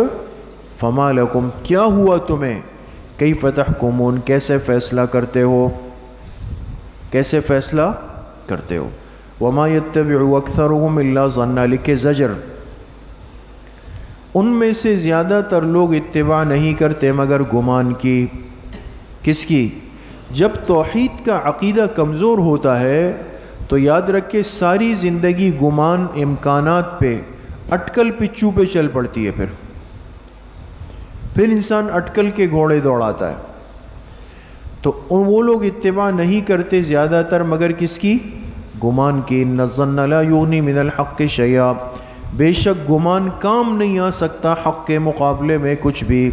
فما لکم، کیا ہوا تمہیں؟ کیف تحکمون، کیسے فیصلہ کرتے ہو؟ کیسے فیصلہ کرتے ہو؟ وما یتبع اکثرهم الا ظنا، لکھے زجر، ان میں سے زیادہ تر لوگ اتباع نہیں کرتے مگر گمان کی۔ کس کی؟ جب توحید کا عقیدہ کمزور ہوتا ہے تو یاد رکھے ساری زندگی گمان امکانات پہ اٹکل پچو پہ چل پڑتی ہے، پھر انسان اٹکل کے گھوڑے دوڑاتا ہے. تو وہ لوگ اتباع نہیں کرتے زیادہ تر مگر کس کی؟ گمان کی. ان الظن لا یغنی من الحق شیئا، بے شک گمان کام نہیں آ سکتا حق کے مقابلے میں کچھ بھی.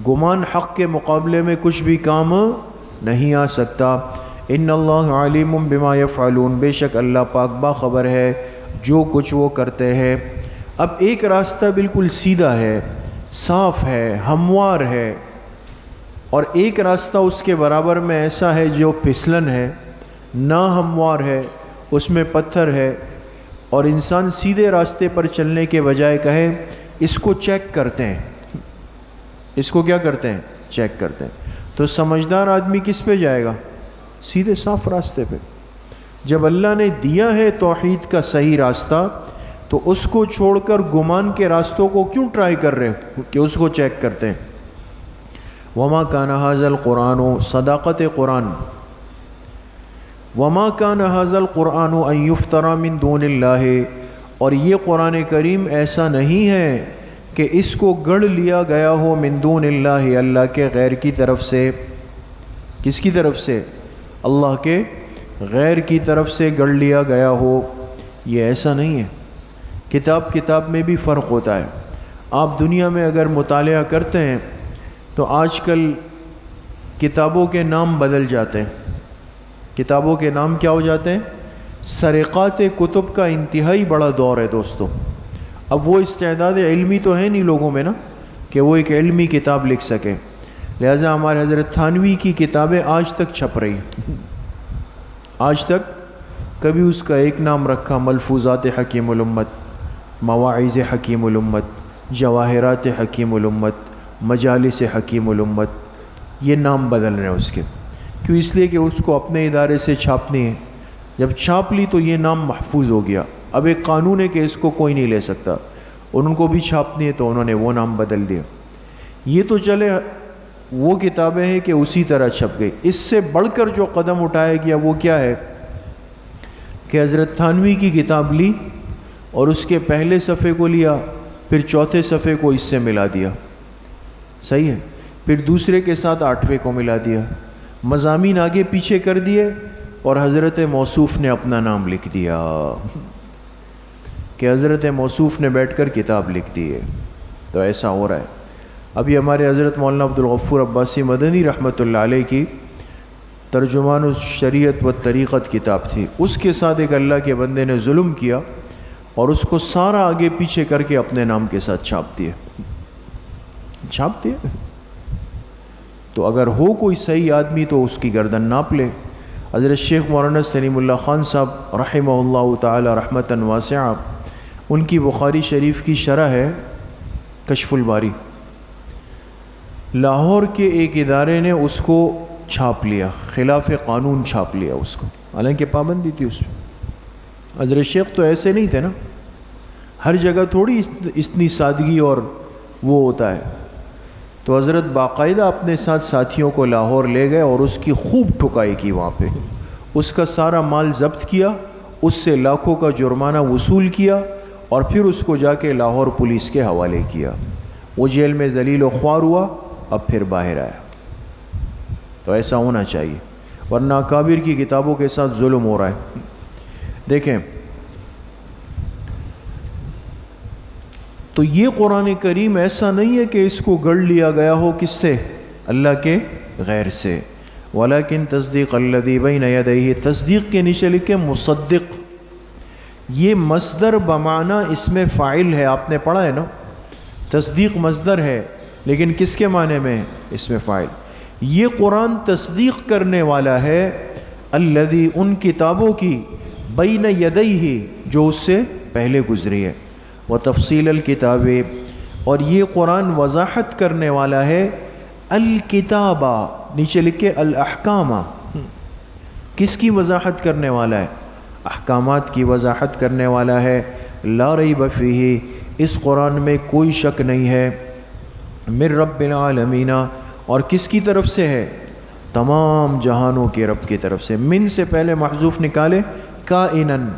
گمان حق کے مقابلے میں کچھ بھی کام نہیں آ سکتا. ان اللہ علیم بما یفعلون، بے شک اللہ پاک باخبر ہے جو کچھ وہ کرتے ہیں. اب ایک راستہ بالکل سیدھا ہے، صاف ہے، ہموار ہے، اور ایک راستہ اس کے برابر میں ایسا ہے جو پھسلن ہے، نا ہموار ہے، اس میں پتھر ہے، اور انسان سیدھے راستے پر چلنے کے بجائے کہے اس کو چیک کرتے ہیں. اس کو کیا کرتے ہیں؟ چیک کرتے ہیں. تو سمجھدار آدمی کس پہ جائے گا؟ سیدھے صاف راستے پہ. جب اللہ نے دیا ہے توحید کا صحیح راستہ تو اس کو چھوڑ کر گمان کے راستوں کو کیوں ٹرائی کر رہے ہیں کہ اس کو چیک کرتے ہیں؟ وما کان ھذا القرآن، صداقت قرآن، وما کان ھذا القرآن ان یفترى من دون اللہ، اور یہ قرآن کریم ایسا نہیں ہے کہ اس کو گڑھ لیا گیا ہو من دون اللہ، اللہ کے غیر کی طرف سے. کس کی طرف سے؟ اللہ کے غیر کی طرف سے گڑھ لیا گیا ہو. یہ ایسا نہیں ہے. کتاب میں بھی فرق ہوتا ہے. آپ دنیا میں اگر مطالعہ کرتے ہیں تو آج کل کتابوں کے نام بدل جاتے ہیں. کتابوں کے نام کیا ہو جاتے ہیں؟ سرقات کتب کا انتہائی بڑا دور ہے دوستو. اب وہ استعداد علمی تو ہے نہیں لوگوں میں نا کہ وہ ایک علمی کتاب لکھ سکے، لہٰذا ہمارے حضرت تھانوی کی کتابیں آج تک چھپ رہی ہیں. آج تک کبھی اس کا ایک نام رکھا ملفوظات حکیم الامت، مواعظ حکیم الامت، جواہرات حکیم الامت، مجالس حکیم الامت، یہ نام بدل رہے ہیں اس کے. کیوں؟ اس لیے کہ اس کو اپنے ادارے سے چھاپنی ہے. جب چھاپ لی تو یہ نام محفوظ ہو گیا. اب ایک قانون ہے کہ اس کو کوئی نہیں لے سکتا، ان کو بھی چھاپنی ہے تو انہوں نے وہ نام بدل دیا. یہ تو چلے وہ کتابیں ہیں کہ اسی طرح چھپ گئی. اس سے بڑھ کر جو قدم اٹھایا گیا وہ کیا ہے کہ حضرت تھانوی کی کتاب لی اور اس کے پہلے صفحے کو لیا، پھر چوتھے صفحے کو اس سے ملا دیا. صحیح ہے. پھر دوسرے کے ساتھ 8ویں کو ملا دیا، مضامین آگے پیچھے کر دیے، اور حضرت موصوف نے اپنا نام لکھ دیا کہ حضرت موصوف نے بیٹھ کر کتاب لکھ دی ہے. تو ایسا ہو رہا ہے. ابھی ہمارے حضرت مولانا عبدالغفور عباسی مدنی رحمۃ اللہ علیہ کی ترجمان الشریعت و طریقت کتاب تھی، اس کے ساتھ ایک اللہ کے بندے نے ظلم کیا اور اس کو سارا آگے پیچھے کر کے اپنے نام کے ساتھ چھاپ دیا. تو اگر ہو کوئی صحیح آدمی تو اس کی گردن ناپ لے. حضرت شیخ مولانا سلیم اللہ خان صاحب رحمہ اللہ تعالی رحمتاً واسعہ، ان کی بخاری شریف کی شرح ہے کشف الباری. لاہور کے ایک ادارے نے اس کو چھاپ لیا، خلاف قانون چھاپ لیا اس کو، حالانکہ پابندی تھی اس میں. حضرت شیخ تو ایسے نہیں تھے نا، ہر جگہ تھوڑی اتنی سادگی اور وہ ہوتا ہے. تو حضرت باقاعدہ اپنے ساتھ ساتھیوں کو لاہور لے گئے اور اس کی خوب ٹھکائی کی وہاں پہ. اس کا سارا مال ضبط کیا، اس سے لاکھوں کا جرمانہ وصول کیا، اور پھر اس کو جا کے لاہور پولیس کے حوالے کیا. وہ جیل میں ذلیل و خوار ہوا، اب پھر باہر آیا. تو ایسا ہونا چاہیے، ورنہ اکابر کی کتابوں کے ساتھ ظلم ہو رہا ہے. دیکھیں تو یہ قرآن کریم ایسا نہیں ہے کہ اس کو گڑھ لیا گیا ہو کس سے؟ اللہ کے غیر سے. ولیکن تصدیق الذی بین یدیہ، تصدیق کے نیچے لکھے مصدق. یہ مصدر بمعنی اس میں فاعل ہے، آپ نے پڑھا ہے نا. تصدیق مصدر ہے لیکن کس کے معنی میں؟ اس میں فاعل. یہ قرآن تصدیق کرنے والا ہے الذی، ان کتابوں کی، بین یدیہ، جو اس سے پہلے گزری ہے، وتفصیل الکتاب، اور یہ قرآن وضاحت کرنے والا ہے الکتابہ، نیچے لکھے الاحکامہ. کس کی وضاحت کرنے والا ہے؟ احکامات کی وضاحت کرنے والا ہے. لا ریب فیہ، اس قرآن میں کوئی شک نہیں ہے. من رب العالمین، اور کس کی طرف سے ہے؟ تمام جہانوں کے رب کی طرف سے. من سے پہلے محذوف نکالے کائنن،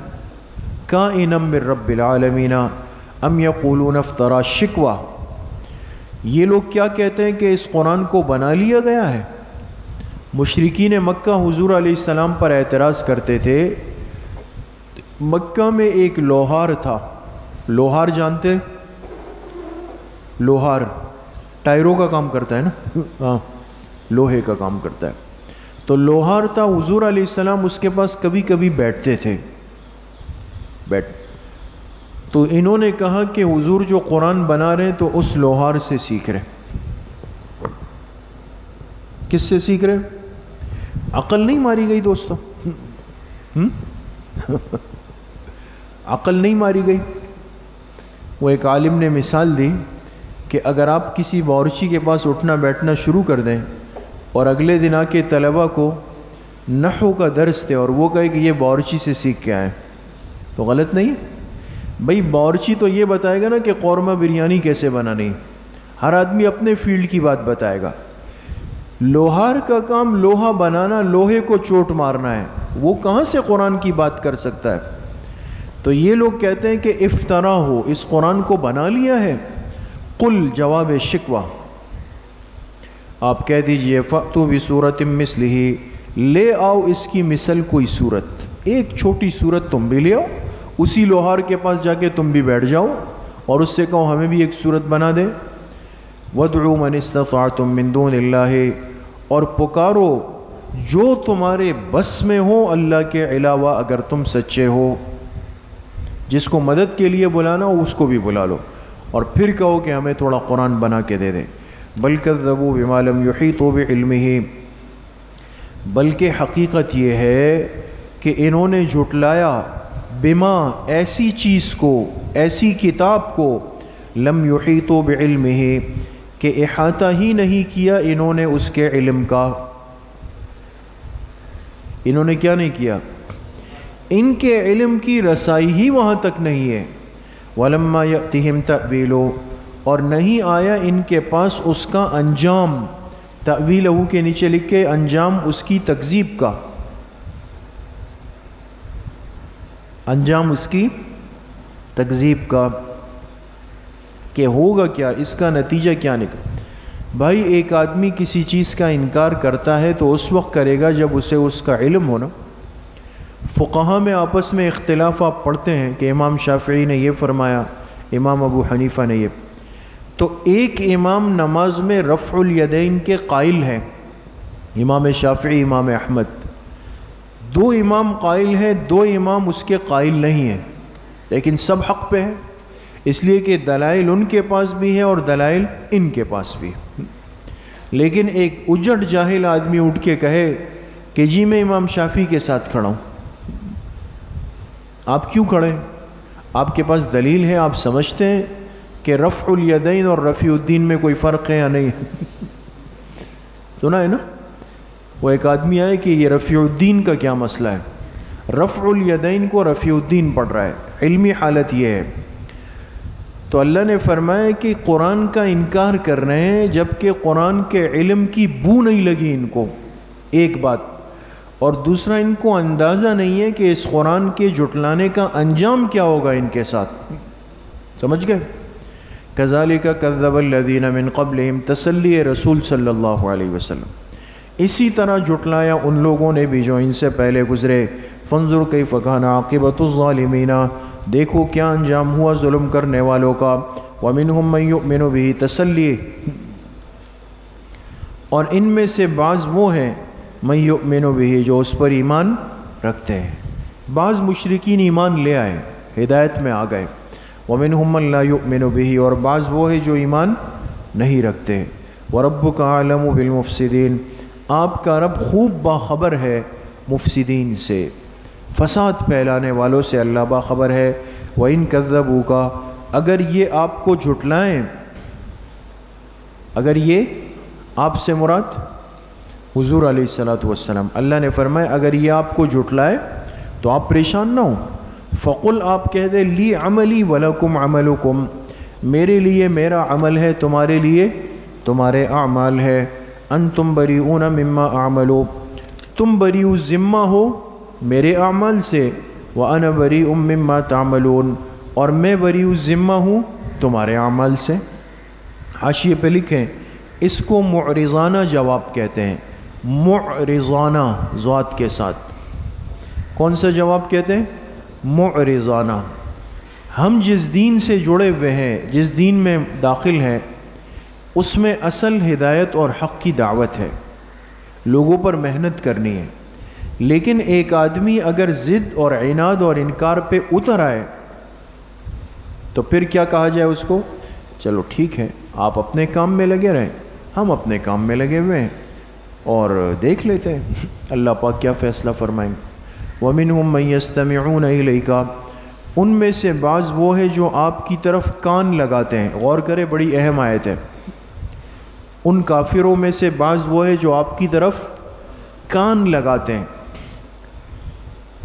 کائنن من رب العالمین ام یقولون افترا. شکوہ، یہ لوگ کیا کہتے ہیں کہ اس قرآن کو بنا لیا گیا ہے. مشرکین مکہ حضور علیہ السلام پر اعتراض کرتے تھے. مکہ میں ایک لوہار تھا. لوہار جانتے؟ لوہار ٹائروں کا کام کرتا ہے نا، ہاں لوہے کا کام کرتا ہے. تو لوہار تھا، حضور علیہ السلام اس کے پاس کبھی کبھی بیٹھتے تھے. تو انہوں نے کہا کہ حضور جو قرآن بنا رہے ہیں تو اس لوہار سے سیکھ رہے. کس سے سیکھ رہے؟ عقل نہیں ماری گئی دوستو، عقل نہیں ماری گئی. وہ ایک عالم نے مثال دی کہ اگر آپ کسی باورچی کے پاس اٹھنا بیٹھنا شروع کر دیں اور اگلے دن آ کے طلبہ کو نحو کا درس دے اور وہ کہے کہ یہ باورچی سے سیکھ کے آئیں، تو غلط نہیں ہے؟ بھئی باورچی تو یہ بتائے گا نا کہ قورمہ بریانی کیسے بنانی، ہر آدمی اپنے فیلڈ کی بات بتائے گا. لوہار کا کام لوہا بنانا، لوہے کو چوٹ مارنا ہے، وہ کہاں سے قرآن کی بات کر سکتا ہے؟ تو یہ لوگ کہتے ہیں کہ افترا ہو، اس قرآن کو بنا لیا ہے. قل، جواب شکوہ، آپ کہہ دیجئے فأتوا بسورۃ مثلہ، لے آؤ اس کی مثل کوئی صورت، ایک چھوٹی صورت تم بھی لے آؤ، اسی لوہار کے پاس جا کے تم بھی بیٹھ جاؤ اور اس سے کہو ہمیں بھی ایک صورت بنا دے. وَادْعُوا مَنِ اسْتَطَعْتُم مِّن دُونِ اللَّهِ، اور پکارو جو تمہارے بس میں ہو اللہ کے علاوہ اگر تم سچے ہو. جس کو مدد کے لیے بلانا ہو اس کو بھی بلا لو اور پھر کہو کہ ہمیں تھوڑا قرآن بنا کے دے دے. بل کذبوا بما لم یحیطوا بعلمہ، بلکہ حقیقت یہ ہے کہ انہوں نے جھٹلایا بما، ایسی چیز کو، ایسی کتاب کو، لم یحیطوا بعلمہ، کہ احاطہ ہی نہیں کیا انہوں نے اس کے علم کا. انہوں نے کیا نہیں کیا؟ ان کے علم کی رسائی ہی وہاں تک نہیں ہے. وَلَمَّا يَأْتِهِمْ تَأْوِيلُ، اور نہیں آیا ان کے پاس اس کا انجام. تأویلہ کے نیچے لکھے انجام اس کی تکذیب کا، انجام اس کی تکذیب کا، کہ ہوگا کیا، اس کا نتیجہ کیا نکلا. بھائی ایک آدمی کسی چیز کا انکار کرتا ہے تو اس وقت کرے گا جب اسے اس کا علم ہونا. فقہا میں آپس میں اختلاف آپ پڑھتے ہیں کہ امام شافعی نے یہ فرمایا، امام ابو حنیفہ نے یہ. تو ایک امام نماز میں رفع الیدین کے قائل ہیں، امام شافعی، امام احمد. دو امام قائل ہیں، دو امام اس کے قائل نہیں ہیں، لیکن سب حق پہ ہیں، اس لیے کہ دلائل ان کے پاس بھی ہے اور دلائل ان کے پاس بھی. لیکن ایک اجڑ جاہل آدمی اٹھ کے کہے کہ جی میں امام شافعی کے ساتھ کھڑا ہوں. آپ کیوں کھڑے؟ آپ کے پاس دلیل ہے؟ آپ سمجھتے ہیں کہ رفع الیدین اور رفیع الدین میں کوئی فرق ہے یا نہیں؟ سنا ہے نا؟ وہ ایک آدمی آئے کہ یہ رفیع الدین کا کیا مسئلہ ہے. رفع الیدین کو رفیع الدین پڑھ رہا ہے، علمی حالت یہ ہے. تو اللہ نے فرمایا کہ قرآن کا انکار کر رہے ہیں جبکہ قرآن کے علم کی بو نہیں لگی ان کو، ایک بات. اور دوسرا ان کو اندازہ نہیں ہے کہ اس قرآن کے جھٹلانے کا انجام کیا ہوگا ان کے ساتھ. سمجھ گئے؟ کذالک کذب الذین من قبلہم، تسلی رسول صلی اللہ علیہ وسلم، اسی طرح جھٹلایا ان لوگوں نے بھی جو ان سے پہلے گزرے. فانظر کیف کان عاقبۃ الظالمین، دیکھو کیا انجام ہوا ظلم کرنے والوں کا. ومنہم من یؤمن بہ، تسلی، اور ان میں سے بعض وہ ہیں من یؤمن بہ جو اس پر ایمان رکھتے ہیں. بعض مشرکین ایمان لے آئے، ہدایت میں آ گئے. ومنہم من لا یؤمن بہ، اور بعض وہ ہیں جو ایمان نہیں رکھتے. وربک اعلم بالمفسدین، آپ کا رب خوب باخبر ہے مفسدین سے، فساد پھیلانے والوں سے اللہ باخبر ہے. وَإِن كَذَّبُوكَ، اگر یہ آپ کو جھٹلائیں، اگر یہ آپ سے مراد حضور علیہ السلام، اللہ نے فرمایا اگر یہ آپ کو جھٹلائے تو آپ پریشان نہ ہوں. فقل، آپ کہہ دیں لی عملی ولکم عملکم، میرے لیے میرا عمل ہے، تمہارے لیے تمہارے اعمال ہے. انتم بریئون مما اعملو، تم بریء ذمہ ہو میرے اعمال سے، وانا بریء مما تعملون، اور میں بریء ذمہ ہوں تمہارے اعمال سے۔ حاشیے پہ لکھیں اس کو معرضانہ جواب کہتے ہیں، معرضانہ ضاد کے ساتھ۔ کون سا جواب کہتے ہیں؟ معرضانہ۔ ہم جس دین سے جڑے ہوئے ہیں، جس دین میں داخل ہیں، اس میں اصل ہدایت اور حق کی دعوت ہے، لوگوں پر محنت کرنی ہے۔ لیکن ایک آدمی اگر ضد اور عناد اور انکار پہ اتر آئے تو پھر کیا کہا جائے اس کو؟ چلو ٹھیک ہے، آپ اپنے کام میں لگے رہیں، ہم اپنے کام میں لگے ہوئے ہیں اور دیکھ لیتے ہیں اللہ پاک کیا فیصلہ فرمائیں گے۔ وَمِنْهُمْ مَنْ يَسْتَمِعُونَ إِلَيْكَ، ان میں سے بعض وہ ہے جو آپ کی طرف کان لگاتے ہیں۔ غور کرے، بڑی اہم آیت ہے۔ ان کافروں میں سے بعض وہ ہے جو آپ کی طرف کان لگاتے ہیں۔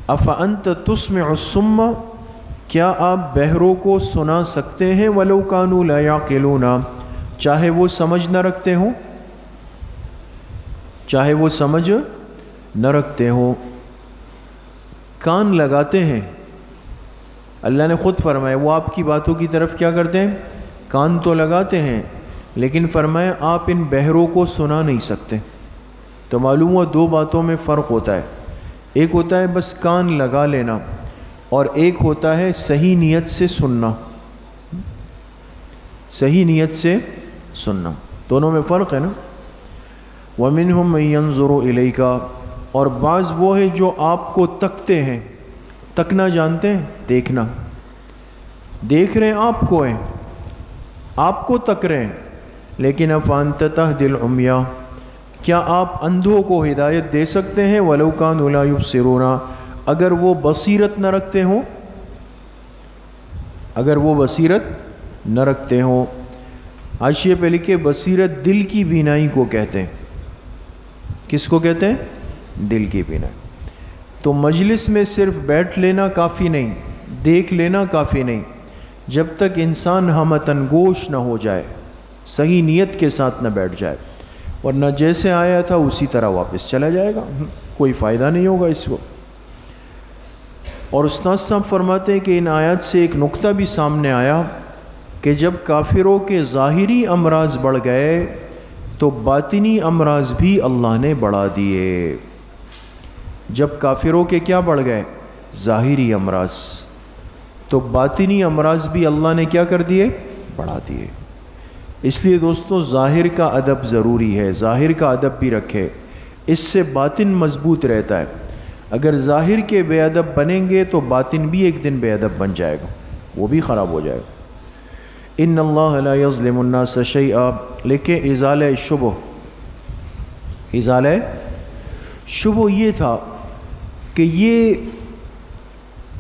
أَفَأَنْتَ تُسْمِعُ الصُّمَّ، کیا آپ بہروں کو سنا سکتے ہیں؟ وَلَوْ كَانُوا لَا يَعْقِلُونَ، چاہے وہ سمجھ نہ رکھتے ہوں، چاہے وہ سمجھ نہ رکھتے ہوں۔ کان لگاتے ہیں، اللہ نے خود فرمایا وہ آپ کی باتوں کی طرف کیا کرتے ہیں؟ کان تو لگاتے ہیں، لیکن فرمایا آپ ان بہروں کو سنا نہیں سکتے۔ تو معلوم ہوا دو باتوں میں فرق ہوتا ہے، ایک ہوتا ہے بس کان لگا لینا، اور ایک ہوتا ہے صحیح نیت سے سننا، صحیح نیت سے سننا، دونوں میں فرق ہے نا۔ وَمِنْهُمْ مَنْ يَنْظُرُ إِلَيْكَ، اور بعض وہ ہے جو آپ کو تکتے ہیں۔ تکنا جانتے ہیں؟ دیکھنا، دیکھ رہے ہیں آپ کو ہیں، آپ کو تک رہے ہیں، لیکن أَفَأَنْتَ تَهْدِي الْعُمْيَ، کیا آپ اندھوں کو ہدایت دے سکتے ہیں؟ وَلَوْ كَانُوا لَا يُبْصِرُونَ، اگر وہ بصیرت نہ رکھتے ہوں، اگر وہ بصیرت نہ رکھتے ہوں۔ حاشیے پہ لکھے بصیرت دل کی بینائی کو کہتے ہیں۔ کس کو کہتے ہیں؟ دل کی بینائی۔ تو مجلس میں صرف بیٹھ لینا کافی نہیں، دیکھ لینا کافی نہیں، جب تک انسان ہمتن گوش نہ ہو جائے، صحیح نیت کے ساتھ نہ بیٹھ جائے، ورنہ جیسے آیا تھا اسی طرح واپس چلا جائے گا، کوئی فائدہ نہیں ہوگا اس کو۔ اور استاد صاحب فرماتے ہیں کہ ان آیات سے ایک نقطہ بھی سامنے آیا کہ جب کافروں کے ظاہری امراض بڑھ گئے تو باطنی امراض بھی اللہ نے بڑھا دیے۔ جب کافروں کے کیا بڑھ گئے؟ ظاہری امراض، تو باطنی امراض بھی اللہ نے کیا کر دیے؟ بڑھا دیے۔ اس لیے دوستو ظاہر کا ادب ضروری ہے، ظاہر کا ادب بھی رکھے، اس سے باطن مضبوط رہتا ہے۔ اگر ظاہر کے بے ادب بنیں گے تو باطن بھی ایک دن بے ادب بن جائے گا، وہ بھی خراب ہو جائے گا۔ ان اللہ لا یظلم الناس شیئا، لیکن ازالہ شبہ، ازالہ شبہ یہ تھا کہ یہ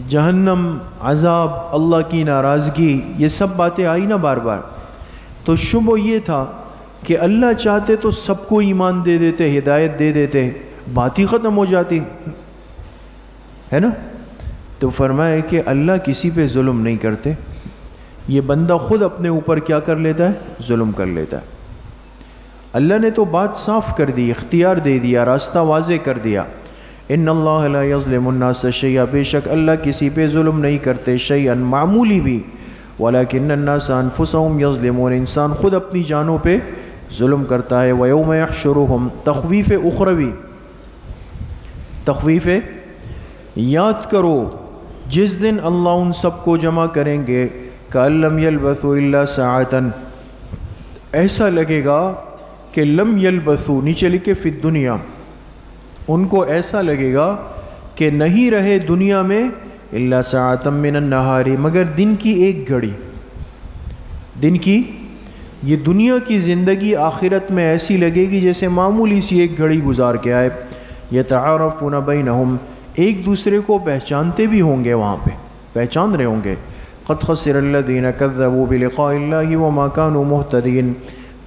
جہنم، عذاب، اللہ کی ناراضگی، یہ سب باتیں آئی نا بار بار، تو شبہ یہ تھا کہ اللہ چاہتے تو سب کو ایمان دے دیتے، ہدایت دے دیتے، بات ہی ختم ہو جاتی ہے نا۔ تو فرمایا کہ اللہ کسی پہ ظلم نہیں کرتے، یہ بندہ خود اپنے اوپر کیا کر لیتا ہے؟ ظلم کر لیتا ہے۔ اللہ نے تو بات صاف کر دی، اختیار دے دیا، راستہ واضح کر دیا۔ ان اللہ لا یظلم الناس شیئا، بے شک اللہ کسی پہ ظلم نہیں کرتے، شیئا معمولی بھی، ولکن الناس انفسهم یظلمون، انسان خود اپنی جانوں پہ ظلم کرتا ہے۔ ویوم یحشرهم، تخویف اخروی، تخویف یاد کرو جس دن اللہ ان سب کو جمع کریں گے، کأن لم یلبثوا الا ساعۃ، ایسا لگے گا کہ لم یلبثوا، نیچے لکھے فی الدنیا، ان کو ایسا لگے گا کہ نہیں رہے دنیا میں الا ساعۃ من النہار، مگر دن کی ایک گھڑی، دن کی، یہ دنیا کی زندگی آخرت میں ایسی لگے گی جیسے معمولی سی ایک گھڑی گزار کے آئے۔ یتعارفون بینہم، ایک دوسرے کو پہچانتے بھی ہوں گے، وہاں پہ پہچان رہے ہوں گے۔ قد خسر الذین کذبوا بلقاء اللہ وما كانوا مہتدین،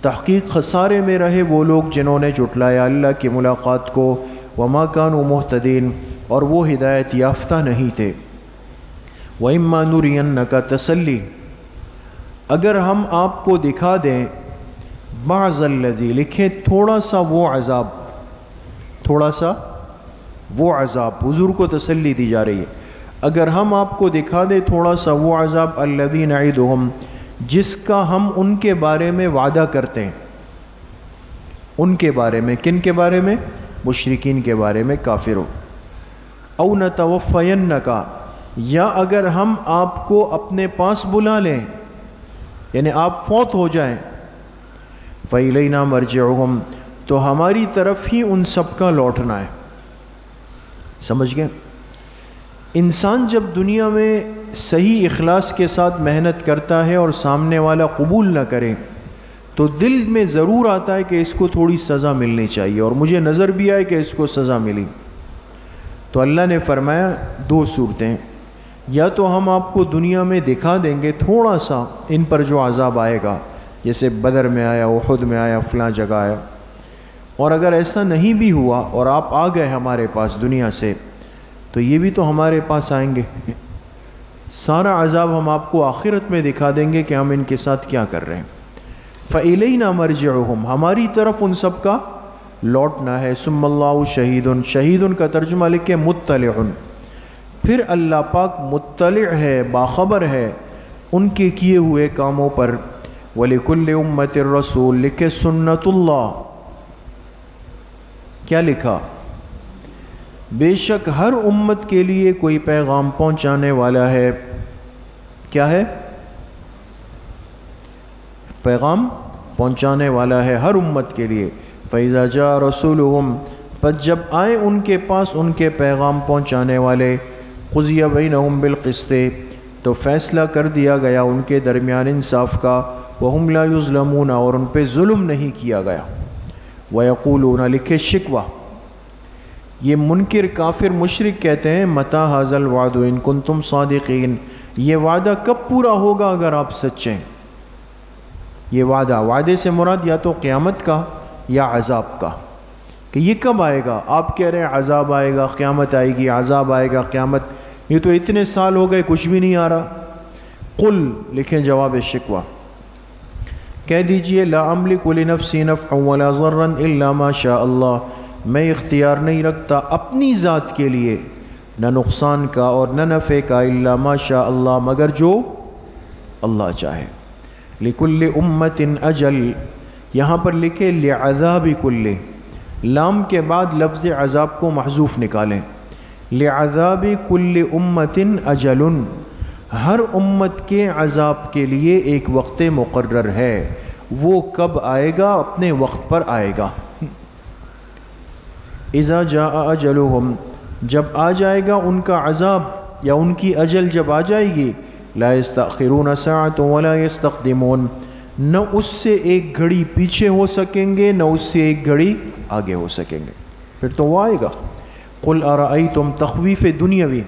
تحقیق خسارے میں رہے وہ لوگ جنہوں نے جھٹلایا اللہ کی ملاقات کو، وما كانوا مہتدین، اور وہ ہدایت یافتہ نہیں تھے۔ وَإِمَّا نُرِيَنَّكَ، تسلی، اگر ہم آپ کو دکھا دیں بعض الذی، لکھیں تھوڑا سا وہ عذاب، تھوڑا سا وہ عذاب، حضور کو تسلی دی جا رہی ہے، اگر ہم آپ کو دکھا دیں تھوڑا سا وہ عذاب الذی نعدہم، جس کا ہم ان کے بارے میں وعدہ کرتے ہیں، ان کے بارے میں، کن کے بارے میں؟ مشرکین کے بارے میں، کافروں. او نتوفینک، یا اگر ہم آپ کو اپنے پاس بلا لیں، یعنی آپ فوت ہو جائیں، فإلینا مرجعہم، تو ہماری طرف ہی ان سب کا لوٹنا ہے. سمجھ گئے؟ انسان جب دنیا میں صحیح اخلاص کے ساتھ محنت کرتا ہے اور سامنے والا قبول نہ کرے تو دل میں ضرور آتا ہے کہ اس کو تھوڑی سزا ملنی چاہیے، اور مجھے نظر بھی آئے کہ اس کو سزا ملی. تو اللہ نے فرمایا دو صورتیں، یا تو ہم آپ کو دنیا میں دکھا دیں گے تھوڑا سا ان پر جو عذاب آئے گا، جیسے بدر میں آیا، احد میں آیا، فلاں جگہ آیا، اور اگر ایسا نہیں بھی ہوا اور آپ آ گئے ہمارے پاس دنیا سے، تو یہ بھی تو ہمارے پاس آئیں گے. سارا عذاب ہم آپ کو آخرت میں دکھا دیں گے کہ ہم ان کے ساتھ کیا کر رہے ہیں. فإلینا مرجعہم، ہماری طرف ان سب کا لوٹنا ہے. ثم اللہ شہید، شہید کا ترجمہ لکھے مطلع، پھر اللہ پاک مطلع ہے، باخبر ہے ان کے کیے ہوئے کاموں پر. وَلِكُلِّ أُمَّةٍ الرَّسُولِ، لکھے سنت اللہ. کیا لکھا؟ بے شک ہر امت کے لیے کوئی پیغام پہنچانے والا ہے. کیا ہے؟ پیغام پہنچانے والا ہے ہر امت کے لیے. فَإِذَا جَاءَ رَسُولُهُمْ، پس جب آئے ان کے پاس ان کے پیغام پہنچانے والے، قُضِيَ بَيْنَهُمْ بِالْقِسْطِ، تو فیصلہ کر دیا گیا ان کے درمیان انصاف کا. وَهُمْ لَا يُظْلَمُونَ، اور ان پہ ظلم نہیں کیا گیا. وَيَقُولُونَ، لکھے شکوہ، یہ منکر کافر مشرک کہتے ہیں مَتَى هَذَا الْوَعْدُ إِن كُنتُمْ صَادِقِينَ، یہ وعدہ کب پورا ہوگا اگر آپ سچے ہیں. یہ وعدے سے مراد یا تو قیامت کا یا عذاب کا، کہ یہ کب آئے گا. آپ کہہ رہے ہیں عذاب آئے گا، قیامت آئے گی، عذاب آئے گا، قیامت، یہ تو اتنے سال ہو گئے کچھ بھی نہیں آ رہا. قل، لکھیں جواب شکوہ، کہہ دیجئے لا املک لنفسی نفعا ولا ضرا الا ما شاء اللہ، میں اختیار نہیں رکھتا اپنی ذات کے لیے نہ نقصان کا اور نہ نفع کا، الا ما شاء اللہ، مگر جو اللہ چاہے. لکل امت اجل، یہاں پر لکھے لعذاب کل، لام کے بعد لفظ عذاب کو محذوف نکالیں. لعذاب کل امت اجل، ہر امت کے عذاب کے لیے ایک وقت مقرر ہے. وہ کب آئے گا؟ اپنے وقت پر آئے گا. اذا جاء اجلہم، جب آ جائے گا ان کا عذاب یا ان کی اجل جب آ جائے گی، لا یستأخرون ساعۃ ولا یستقدمون، نہ اس سے ایک گھڑی پیچھے ہو سکیں گے نہ اس سے ایک گھڑی آگے ہو سکیں گے، پھر تو وہ آئے گا. قل ارأیتم، تخویف دنیاوی،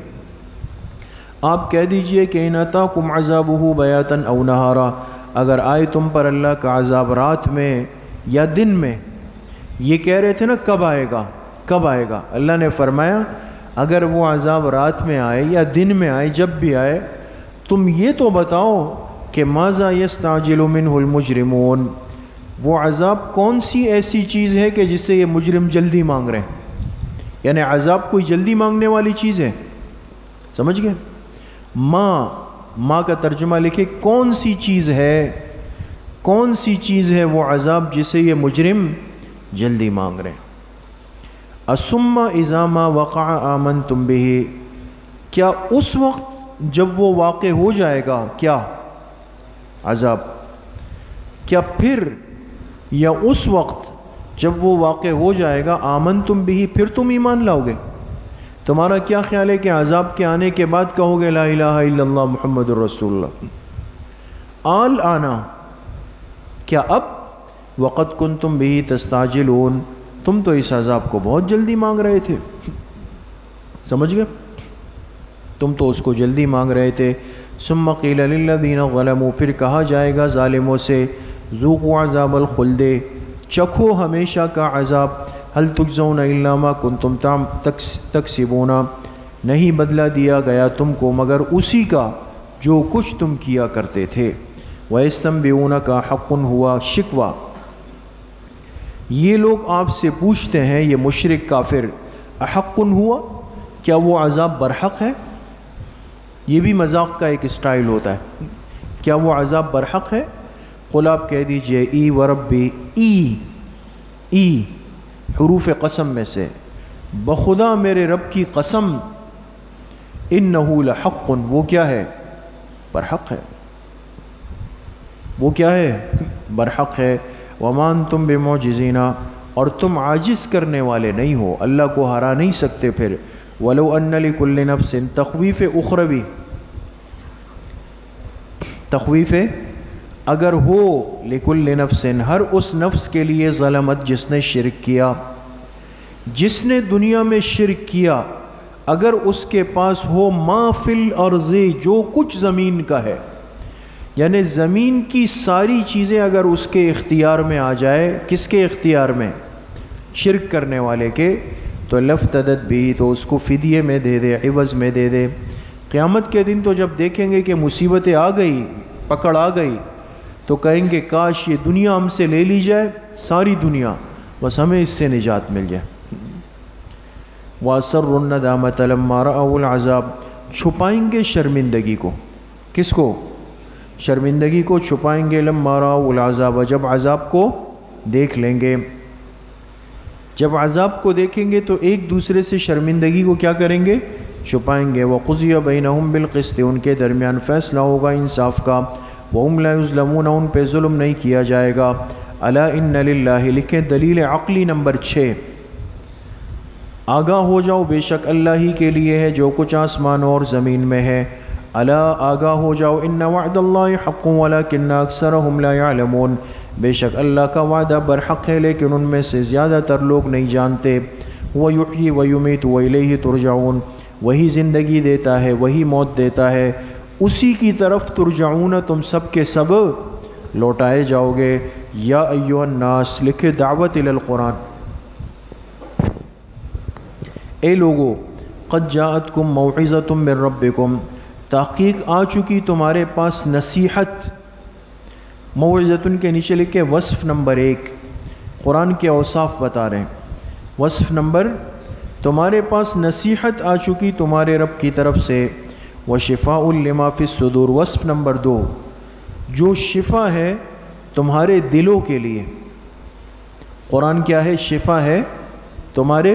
آپ کہہ دیجئے کہ ان اتاکم عذابہ بیاتا او نہارا، اگر آئے تم پر اللہ کا عذاب رات میں یا دن میں. یہ کہہ رہے تھے نا کب آئے گا کب آئے گا، اللہ نے فرمایا اگر وہ عذاب رات میں آئے یا دن میں آئے، جب بھی آئے، تم یہ تو بتاؤ کہ ماذا یستعجل منہ المجرمون، وہ عذاب کون سی ایسی چیز ہے کہ جس سے یہ مجرم جلدی مانگ رہے ہیں. یعنی عذاب کوئی جلدی مانگنے والی چیز ہے، سمجھ گئے؟ ماں کا ترجمہ لکھے کون سی چیز ہے، کون سی چیز ہے وہ عذاب جسے یہ مجرم جلدی مانگ رہے ہیں. ثم اذا ما وقع آمنتم به، کیا اس وقت جب وہ واقع ہو جائے گا کیا عذاب، کیا پھر یا اس وقت جب وہ واقع ہو جائے گا آمنتم به، پھر تم ایمان لاؤ گے؟ تمہارا کیا خیال ہے کہ عذاب کے آنے کے بعد کہو گے لا الہ الا اللہ محمد الرسول اللہ؟ آل آنا، کیا اب؟ وقد کنتم به تستعجلون، تم تو اس عذاب کو بہت جلدی مانگ رہے تھے. سمجھ گئے؟ تم تو اس کو جلدی مانگ رہے تھے. ثم قیل للذین ظلموا، پھر کہا جائے گا ظالموں سے ذوقوا عذاب الخلد، چکھو ہمیشہ کا عذاب. هل تجزون الا ما کنتم تکسبون، نہیں بدلہ دیا گیا تم کو مگر اسی کا جو کچھ تم کیا کرتے تھے. وَيَسْتَنْبِئُونَكَ حَقٌّ، ہوا شکوہ یہ لوگ آپ سے پوچھتے ہیں، یہ مشرک کافر، احقن ہوا، کیا وہ عذاب برحق ہے؟ یہ بھی مذاق کا ایک اسٹائل ہوتا ہے، کیا وہ عذاب برحق ہے؟ قل آپ کہہ دیجئے ای وربی، ای حروف قسم میں سے، بخدا میرے رب کی قسم، انہ لحق، وہ کیا ہے؟ برحق ہے، وہ کیا ہے؟ برحق ہے۔ وما انتم بمعجزین، اور تم عاجز کرنے والے نہیں ہو، اللہ کو ہرا نہیں سکتے۔ پھر ولو ان لکل نفس، تخویف اخروی، تخویف اگر ہو لکل نفس، ہر اس نفس کے لیے، ظلمت جس نے شرک کیا، جس نے دنیا میں شرک کیا، اگر اس کے پاس ہو ما فی الارض، جو کچھ زمین کا ہے، یعنی زمین کی ساری چیزیں اگر اس کے اختیار میں آ جائے، کس کے اختیار میں؟ شرک کرنے والے کے، تو لفتدت بھی، تو اس کو فدیے میں دے دے، عوض میں دے دے۔ قیامت کے دن تو جب دیکھیں گے کہ مصیبتیں آ گئی، پکڑ آ گئی، تو کہیں گے کاش یہ دنیا ہم سے لے لی جائے، ساری دنیا، بس ہمیں اس سے نجات مل جائے۔ وَأَسَرُّوا النَّدَامَةَ لَمَّا رَأَوُا الْعَذَابَ، چھپائیں گے شرمندگی کو، کس کو؟ شرمندگی کو چھپائیں گے، لَمَّا رَأَوُا الْعَذَابَ، جب عذاب کو دیکھ لیں گے۔ جب عذاب کو دیکھیں گے تو ایک دوسرے سے شرمندگی کو کیا کریں گے؟ چھپائیں گے۔ وَقُضِيَ بَيْنَهُمْ بِالْقِسْطِ، ان کے درمیان فیصلہ ہوگا انصاف کا۔ وَهُمْ لَا يُظْلَمُونَ، ان پہ ظلم نہیں کیا جائے گا۔ أَلَا إِنَّ لِلَّهِ، لکھیں دلیل عقلی نمبر 6، آگاہ ہو جاؤ، بے شک اللہ ہی کے لیے ہے جو کچھ آسمانوں اور زمین میں ہے۔ الا، آگاہ ہو جاؤ، ان وعد اللہ حق ولکن اکثرهم لا يعلمون، بے شک اللہ کا وعدہ برحق ہے لیکن ان میں سے زیادہ تر لوگ نہیں جانتے۔ وَيُحْيِي وَيُمِيتُ وَإِلَيْهِ تُرْجَعُونَ، وہی زندگی دیتا ہے، وہی موت دیتا ہے، اسی کی طرف ترجعون، تم سب کے سب لوٹائے جاؤ گے۔ یا ایھا الناس، لکھے دعوت الی القرآن، اے لوگو، قد جاءتکم موعظۃ من ربکم، تحقیق آ چکی تمہارے پاس نصیحت۔ موعظۃ کے نیچے لکھے وصف نمبر 1، قرآن کے اوصاف بتا رہے ہیں۔ وصف نمبر، تمہارے پاس نصیحت آ چکی تمہارے رب کی طرف سے۔ وشفاء لما فی الصدور، وصف نمبر 2، جو شفا ہے تمہارے دلوں کے لیے۔ قرآن کیا ہے؟ شفا ہے تمہارے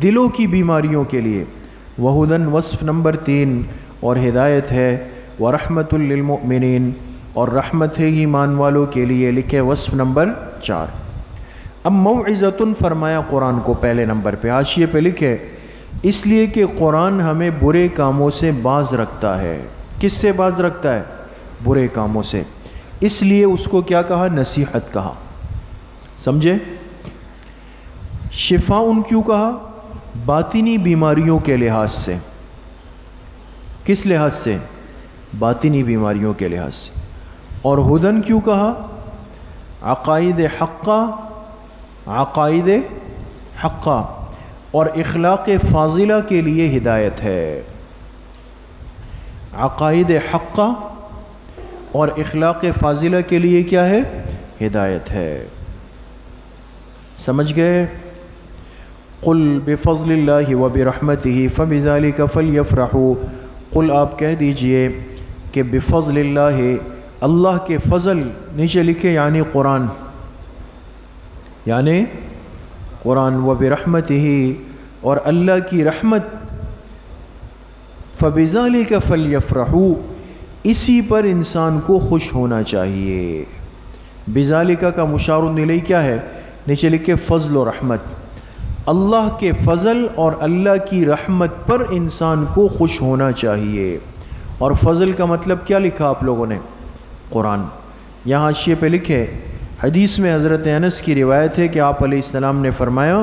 دلوں کی بیماریوں کے لیے۔ وہدن، وصف نمبر 3، اور ہدایت ہے۔ ورحمۃ للمؤمنین، اور رحمت ہے ایمان والوں کے لیے، لکھے وصف نمبر 4۔ اب موعظۃ فرمایا قرآن کو پہلے نمبر پہ، حاشیے پہ لکھے اس لیے کہ قرآن ہمیں برے کاموں سے باز رکھتا ہے۔ کس سے باز رکھتا ہے؟ برے کاموں سے، اس لیے اس کو کیا کہا؟ نصیحت کہا۔ سمجھے؟ شفا ان کیوں کہا؟ باطنی بیماریوں کے لحاظ سے۔ کس لحاظ سے؟ باطنی بیماریوں کے لحاظ سے۔ اور ہدن کیوں کہا؟ عقائد حقہ، عقائد حقہ اور اخلاق فاضلہ کے لیے ہدایت ہے۔ عقائد حقہ اور اخلاق فاضلہ کے لیے کیا ہے؟ ہدایت ہے۔ سمجھ گئے؟ قل بفضل اللہ وبرحمتہ فبذلک فلیفرحوا، قل آپ کہہ دیجئے کہ بفضل اللہ، اللہ کے فضل، نیچے لکھے یعنی قرآن، یعنی قرآن، وبرحمتہ، اور اللہ کی رحمت، فبذلک فلیفرحوا، اسی پر انسان کو خوش ہونا چاہیے۔ بذالک کا مشار الیہ کیا ہے؟ نیچے لکھے فضل و رحمت، اللہ کے فضل اور اللہ کی رحمت پر انسان کو خوش ہونا چاہیے۔ اور فضل کا مطلب کیا لکھا آپ لوگوں نے؟ قرآن۔ یہاں حاشیے پہ لکھے، حدیث میں حضرت انس کی روایت ہے کہ آپ علیہ السلام نے فرمایا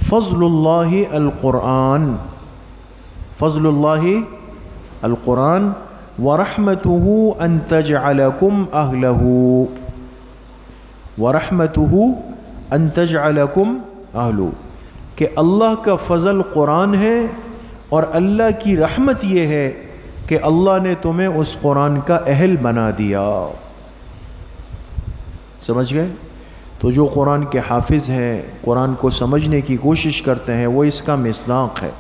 فضل اللہ القرآن، فضل اللہ القرآن، ورحمتہ ان تجعلکم اہلہ، ورحمتہ ان تجعلکم اہلہ، کہ اللہ کا فضل قرآن ہے اور اللہ کی رحمت یہ ہے کہ اللہ نے تمہیں اس قرآن کا اہل بنا دیا۔ سمجھ گئے؟ تو جو قرآن کے حافظ ہیں، قرآن کو سمجھنے کی کوشش کرتے ہیں، وہ اس کا مصداق ہے۔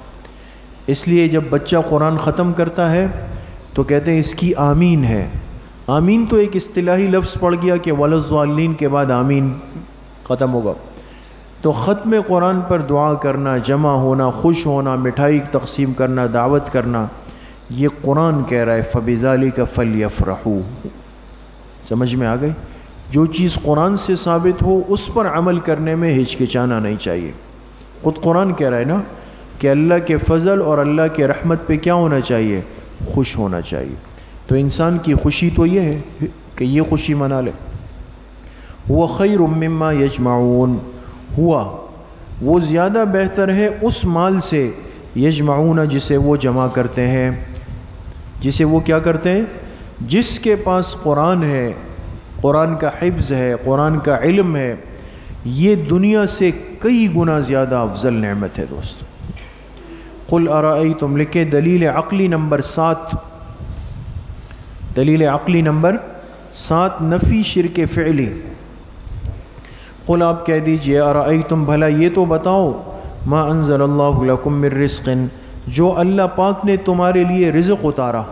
اس لیے جب بچہ قرآن ختم کرتا ہے تو کہتے ہیں اس کی آمین ہے۔ آمین تو ایک اصطلاحی لفظ پڑ گیا کہ وَلَضَّالِّينَ کے بعد آمین ختم ہوگا۔ تو ختم قرآن پر دعا کرنا، جمع ہونا، خوش ہونا، مٹھائی تقسیم کرنا، دعوت کرنا، یہ قرآن کہہ رہا ہے فَبِذَلِكَ فَلْيَفْرَحُوا۔ سمجھ میں آ گئی؟ جو چیز قرآن سے ثابت ہو اس پر عمل کرنے میں ہچکچانا نہیں چاہیے۔ خود قرآن کہہ رہا ہے نا کہ اللہ کے فضل اور اللہ کے رحمت پہ کیا ہونا چاہیے؟ خوش ہونا چاہیے۔ تو انسان کی خوشی تو یہ ہے کہ یہ خوشی منا لے۔ هو خیر مما یجمعون، ہوا وہ زیادہ بہتر ہے اس مال سے، یجمعون جسے وہ جمع کرتے ہیں، جسے وہ کیا کرتے ہیں؟ جس کے پاس قرآن ہے، قرآن کا حفظ ہے، قرآن کا علم ہے، یہ دنیا سے کئی گنا زیادہ افضل نعمت ہے دوستو۔ قل ارائیتم، لکھے دلیل عقلی نمبر 7، دلیل عقلی نمبر 7 نفی شرک فعلی۔ قل آپ کہہ دیجئے ارائیتم، بھلا یہ تو بتاؤ، ما انزل اللہ لکم من رزق، جو اللہ پاک نے تمہارے لیے رزق اتارا۔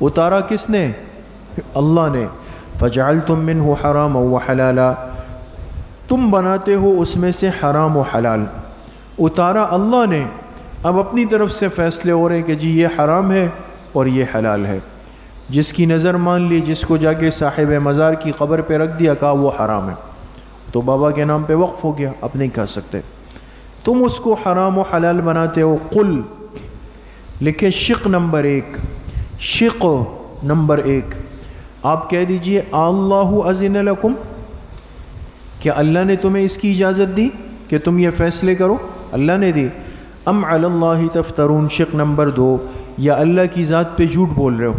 اتارا کس نے؟ اللہ نے۔ فجعلتم منہ حراما وحلالا، تم بناتے ہو اس میں سے حرام و حلال۔ اتارا اللہ نے، اب اپنی طرف سے فیصلے ہو رہے ہیں کہ جی یہ حرام ہے اور یہ حلال ہے۔ جس کی نظر مان لی، جس کو جا کے صاحب مزار کی قبر پہ رکھ دیا، کہا وہ حرام ہے، تو بابا کے نام پہ وقف ہو گیا، اب نہیں کہہ سکتے۔ تم اس کو حرام و حلال بناتے ہو۔ قل، لکھے شق نمبر 1، شق نمبر 1، آپ کہہ دیجئے اللہ اذن لکم، کیا اللہ نے تمہیں اس کی اجازت دی کہ تم یہ فیصلے کرو؟ اللہ نے دی۔ ام علی اللہ تفترون، شق نمبر 2، یا اللہ کی ذات پہ جھوٹ بول رہے ہو۔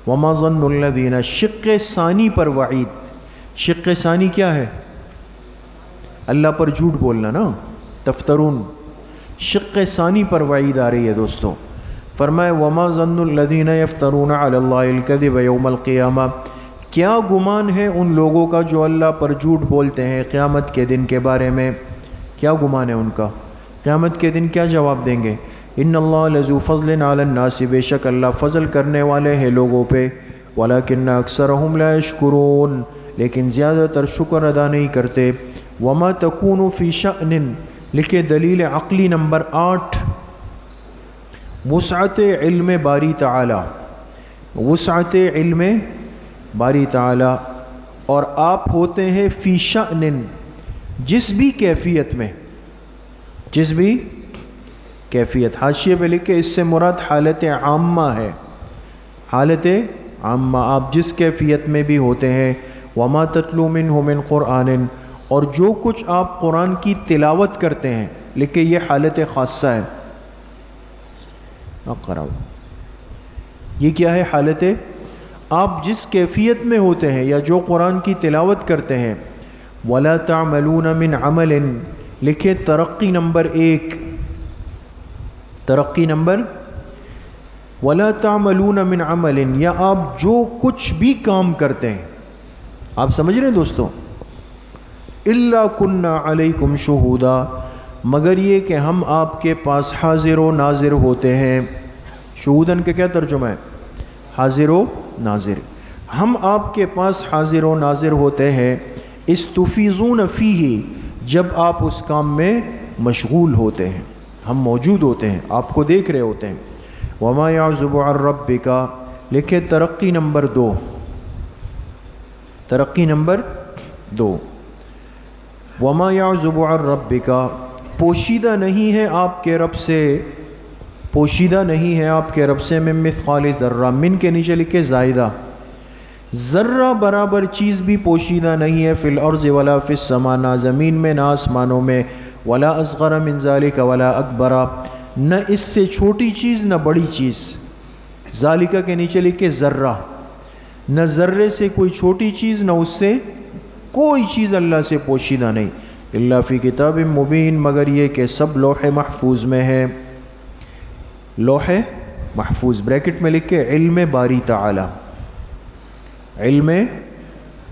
وما ظن الذین، شق ثانی پر وعید۔ شق ثانی کیا ہے؟ اللہ پر جھوٹ بولنا نا، تفترون۔ شق ثانی پر وعید آ رہی ہے دوستو۔ فرمائے وما ظن الذین یفترون علی اللہ الکذب یوم القیامہ، کیا گمان ہے ان لوگوں کا جو اللہ پر جھوٹ بولتے ہیں قیامت کے دن کے بارے میں؟ کیا گمان ہے ان کا؟ قیامت کے دن کیا جواب دیں گے؟ ان اللہ لذو فضل علی الناس، بے شک اللہ فضل کرنے والے ہیں لوگوں پہ، ولکن اکثرهم لا یشکرون، لیکن زیادہ تر شکر ادا نہیں کرتے۔ وما تکون فی شأن، لکھے دلیل عقلی نمبر 8، وسعت علم باری تعالی، وسعت علم باری تعالی، اور آپ ہوتے ہیں فی شأن، جس بھی کیفیت میں، جس بھی کیفیت۔ حاشیے پہ لکھے اس سے مراد حالت عامہ ہے، حالت عامہ، آپ جس کیفیت میں بھی ہوتے ہیں۔ وما تتلو منہ من قرآن، اور جو کچھ آپ قرآن کی تلاوت کرتے ہیں، لکھے یہ حالت خاصہ ہے۔ یہ کیا ہے؟ حالت، آپ جس کیفیت میں ہوتے ہیں یا جو قرآن کی تلاوت کرتے ہیں۔ ولا تعملون من عمل، لکھے ترقی نمبر 1، ترقی نمبر، ولا تعملون من عمل، یا آپ جو کچھ بھی کام کرتے ہیں، آپ سمجھ رہے ہیں دوستو؟ الا کننا علیکم شہودا، مگر یہ کہ ہم آپ کے پاس حاضر و ناظر ہوتے ہیں۔ شہودن کا کیا ترجمہ ہے؟ حاضر و ناظر، ہم آپ کے پاس حاضر و ناظر ہوتے ہیں۔ استفیضون فیہ، جب آپ اس کام میں مشغول ہوتے ہیں، ہم موجود ہوتے ہیں، آپ کو دیکھ رہے ہوتے ہیں۔ وما یعزب عن ربک، لکھے ترقی نمبر 2، ترقی نمبر 2، وما یعزب عن ربک، پوشیدہ نہیں ہے آپ کے رب سے، پوشیدہ نہیں ہے آپ کے رب سے، من مثقال ذرہ، من کے نیچے لکھے زائدہ، ذرہ برابر چیز بھی پوشیدہ نہیں ہے، فی الارض ولا فی السماء، نہ زمین میں نہ آسمانوں میں، ولا اصغر من ذالک ولا اکبر، نہ اس سے چھوٹی چیز نہ بڑی چیز۔ ذالکہ کے نیچے لکھے ذرہ، نہ ذرے سے کوئی چھوٹی چیز نہ اس سے کوئی چیز اللہ سے پوشیدہ نہیں۔ الا فی کتاب مبین، مگر یہ کہ سب لوح محفوظ میں ہے۔ لوح محفوظ، بریکٹ میں لکھے علم باری تعالی، علم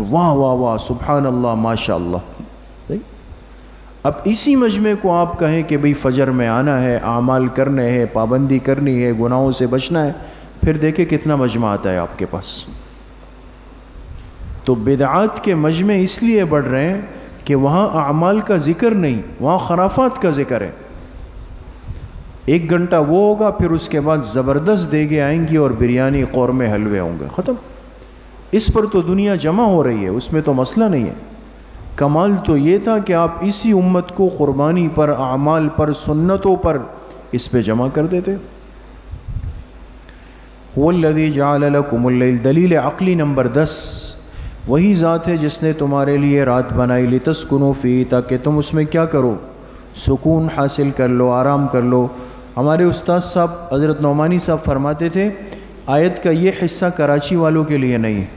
تو واہ واہ واہ سبحان اللہ ماشاء اللہ. اب اسی مجمع کو آپ کہیں کہ بھئی فجر میں آنا ہے، اعمال کرنے ہیں، پابندی کرنی ہے، گناہوں سے بچنا ہے، پھر دیکھیں کتنا مجمع آتا ہے آپ کے پاس. تو بدعات کے مجمع اس لیے بڑھ رہے ہیں کہ وہاں اعمال کا ذکر نہیں، وہاں خرافات کا ذکر ہے. 1 گھنٹہ وہ ہوگا، پھر اس کے بعد زبردست دیگیں آئیں گی اور بریانی، قورمے، حلوے ہوں گے، ختم. اس پر تو دنیا جمع ہو رہی ہے، اس میں تو مسئلہ نہیں ہے. کمال تو یہ تھا کہ آپ اسی امت کو قربانی پر، اعمال پر، سنتوں پر اس پہ جمع کر دیتے. هو الذی جعل لکم اللیل، دلیل عقلی نمبر 10، وہی ذات ہے جس نے تمہارے لیے رات بنائی، لتسکنوا فیہ، تاکہ تم اس میں کیا کرو، سکون حاصل کر لو، آرام کر لو. ہمارے استاد صاحب حضرت نعمانی صاحب فرماتے تھے آیت کا یہ حصہ کراچی والوں کے لیے نہیں ہے.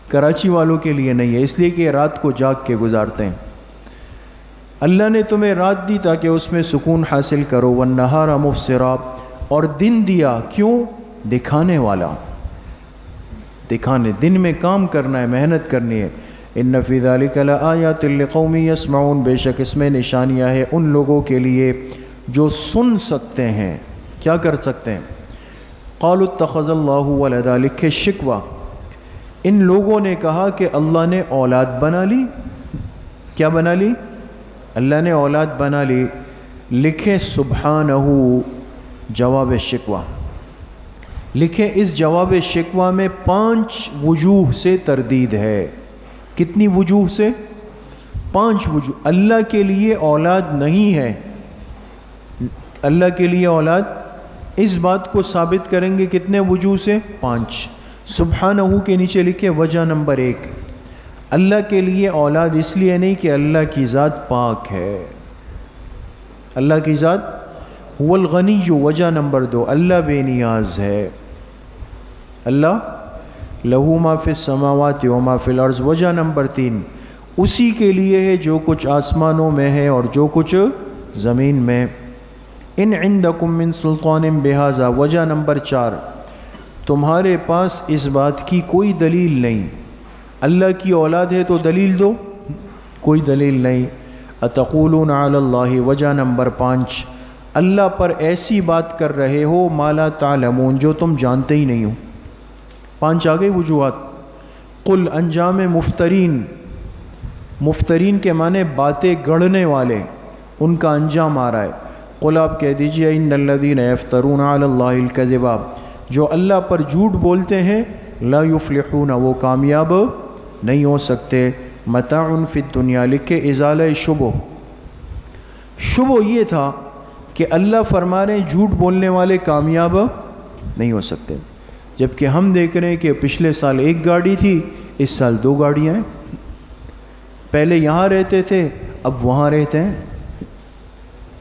کراچی والوں کے لیے نہیں ہے، اس لیے کہ رات کو جاگ کے گزارتے ہیں. اللہ نے تمہیں رات دی تاکہ اس میں سکون حاصل کرو. والنہار مبصرا، اور دن دیا کیوں، دکھانے والا، دکھانے، دن میں کام کرنا ہے، محنت کرنی ہے. ان فی ذلک لآیات لقوم یسمعون، بے شک اس میں نشانیاں ہیں ان لوگوں کے لیے جو سن سکتے ہیں، کیا کر سکتے ہیں. قالوا اتخذ اللہ ولدا، لکھے شکوہ، ان لوگوں نے کہا کہ اللہ نے اولاد بنا لی. کیا بنا لی؟ اللہ نے اولاد بنا لی. لکھے سبحانہ، جواب شکوہ. لکھے اس جواب شکوہ میں 5 وجوہ سے تردید ہے. کتنی وجوہ سے؟ 5 وجوہ. اللہ کے لیے اولاد نہیں ہے، اللہ کے لیے اولاد، اس بات کو ثابت کریں گے کتنے وجوہ سے؟ 5. سبحانہ کے نیچے لکھے وجہ نمبر 1، اللہ کے لیے اولاد اس لیے نہیں کہ اللہ کی ذات پاک ہے، اللہ کی ذات هو الغنی. وجہ نمبر 2، اللہ بے نیاز ہے، اللہ لہو ما فی السماوات و ما فی الارض. وجہ نمبر 3، اسی کے لیے ہے جو کچھ آسمانوں میں ہے اور جو کچھ زمین میں. ان عندکم من سلطان بہذا. وجہ نمبر 4، تمہارے پاس اس بات کی کوئی دلیل نہیں، اللہ کی اولاد ہے تو دلیل دو، کوئی دلیل نہیں. اتقولون علی اللہ. وجہ نمبر 5، اللہ پر ایسی بات کر رہے ہو ما لا تعلمون، جو تم جانتے ہی نہیں ہو. 5 آ گئی وجوہات. قل، انجام مفترین، مفترین کے معنی باتیں گڑھنے والے، ان کا انجام آ رہا ہے. قل، آپ کہہ دیجئے، ان الذین یفترون علی اللہ الکذب، جو اللہ پر جھوٹ بولتے ہیں، لا یفلحون، وہ کامیاب نہیں ہو سکتے. متاع فی الدنیا، لکھے ازالہ شبہ. شبہ یہ تھا کہ اللہ فرما رہے ہیں جھوٹ بولنے والے کامیاب نہیں ہو سکتے، جبکہ ہم دیکھ رہے ہیں کہ پچھلے سال 1 گاڑی تھی، اس سال 2 گاڑیاں ہیں. پہلے یہاں رہتے تھے، اب وہاں رہتے ہیں.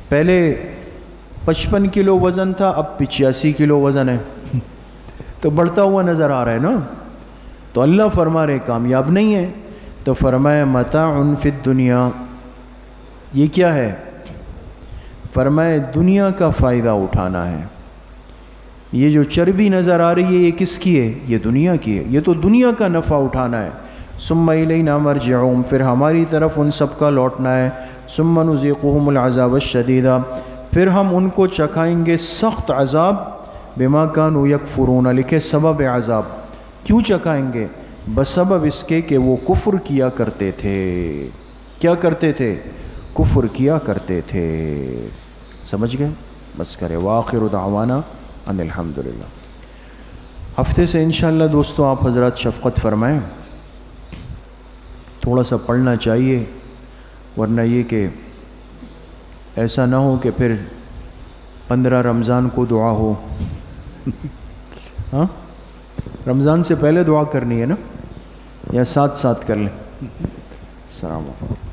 پہلے 55 کلو وزن تھا، اب 85 کلو وزن ہے. تو بڑھتا ہوا نظر آ رہا ہے نا. تو اللہ فرما رہے کامیاب نہیں ہے. تو فرمایا متاع فی الدنیا، یہ کیا ہے؟ فرمایا دنیا کا فائدہ اٹھانا ہے. یہ جو چربی نظر آ رہی ہے یہ کس کی ہے؟ یہ دنیا کی ہے، یہ تو دنیا کا نفع اٹھانا ہے. ثم الینا مرجعہم، پھر ہماری طرف ان سب کا لوٹنا ہے. ثم نذیقہم العذاب الشدید، پھر ہم ان کو چکھائیں گے سخت عذاب. بما کانوا یکفرون، لکھے سبب عذاب. کیوں چکھائیں گے؟ بسبب اس کے کہ وہ کفر کیا کرتے تھے. کیا کرتے تھے؟ کفر کیا کرتے تھے. سمجھ گئے؟ بس کرے. وآخر دعوانا ان الحمدللہ. ہفتے سے انشاءاللہ دوستو آپ حضرات شفقت فرمائیں، تھوڑا سا پڑھنا چاہیے، ورنہ یہ کہ ایسا نہ ہو کہ پھر 15 رمضان کو دعا ہو. ہاں، رمضان سے پہلے دعا کرنی ہے نا، یا ساتھ ساتھ کر لیں. السلام علیکم.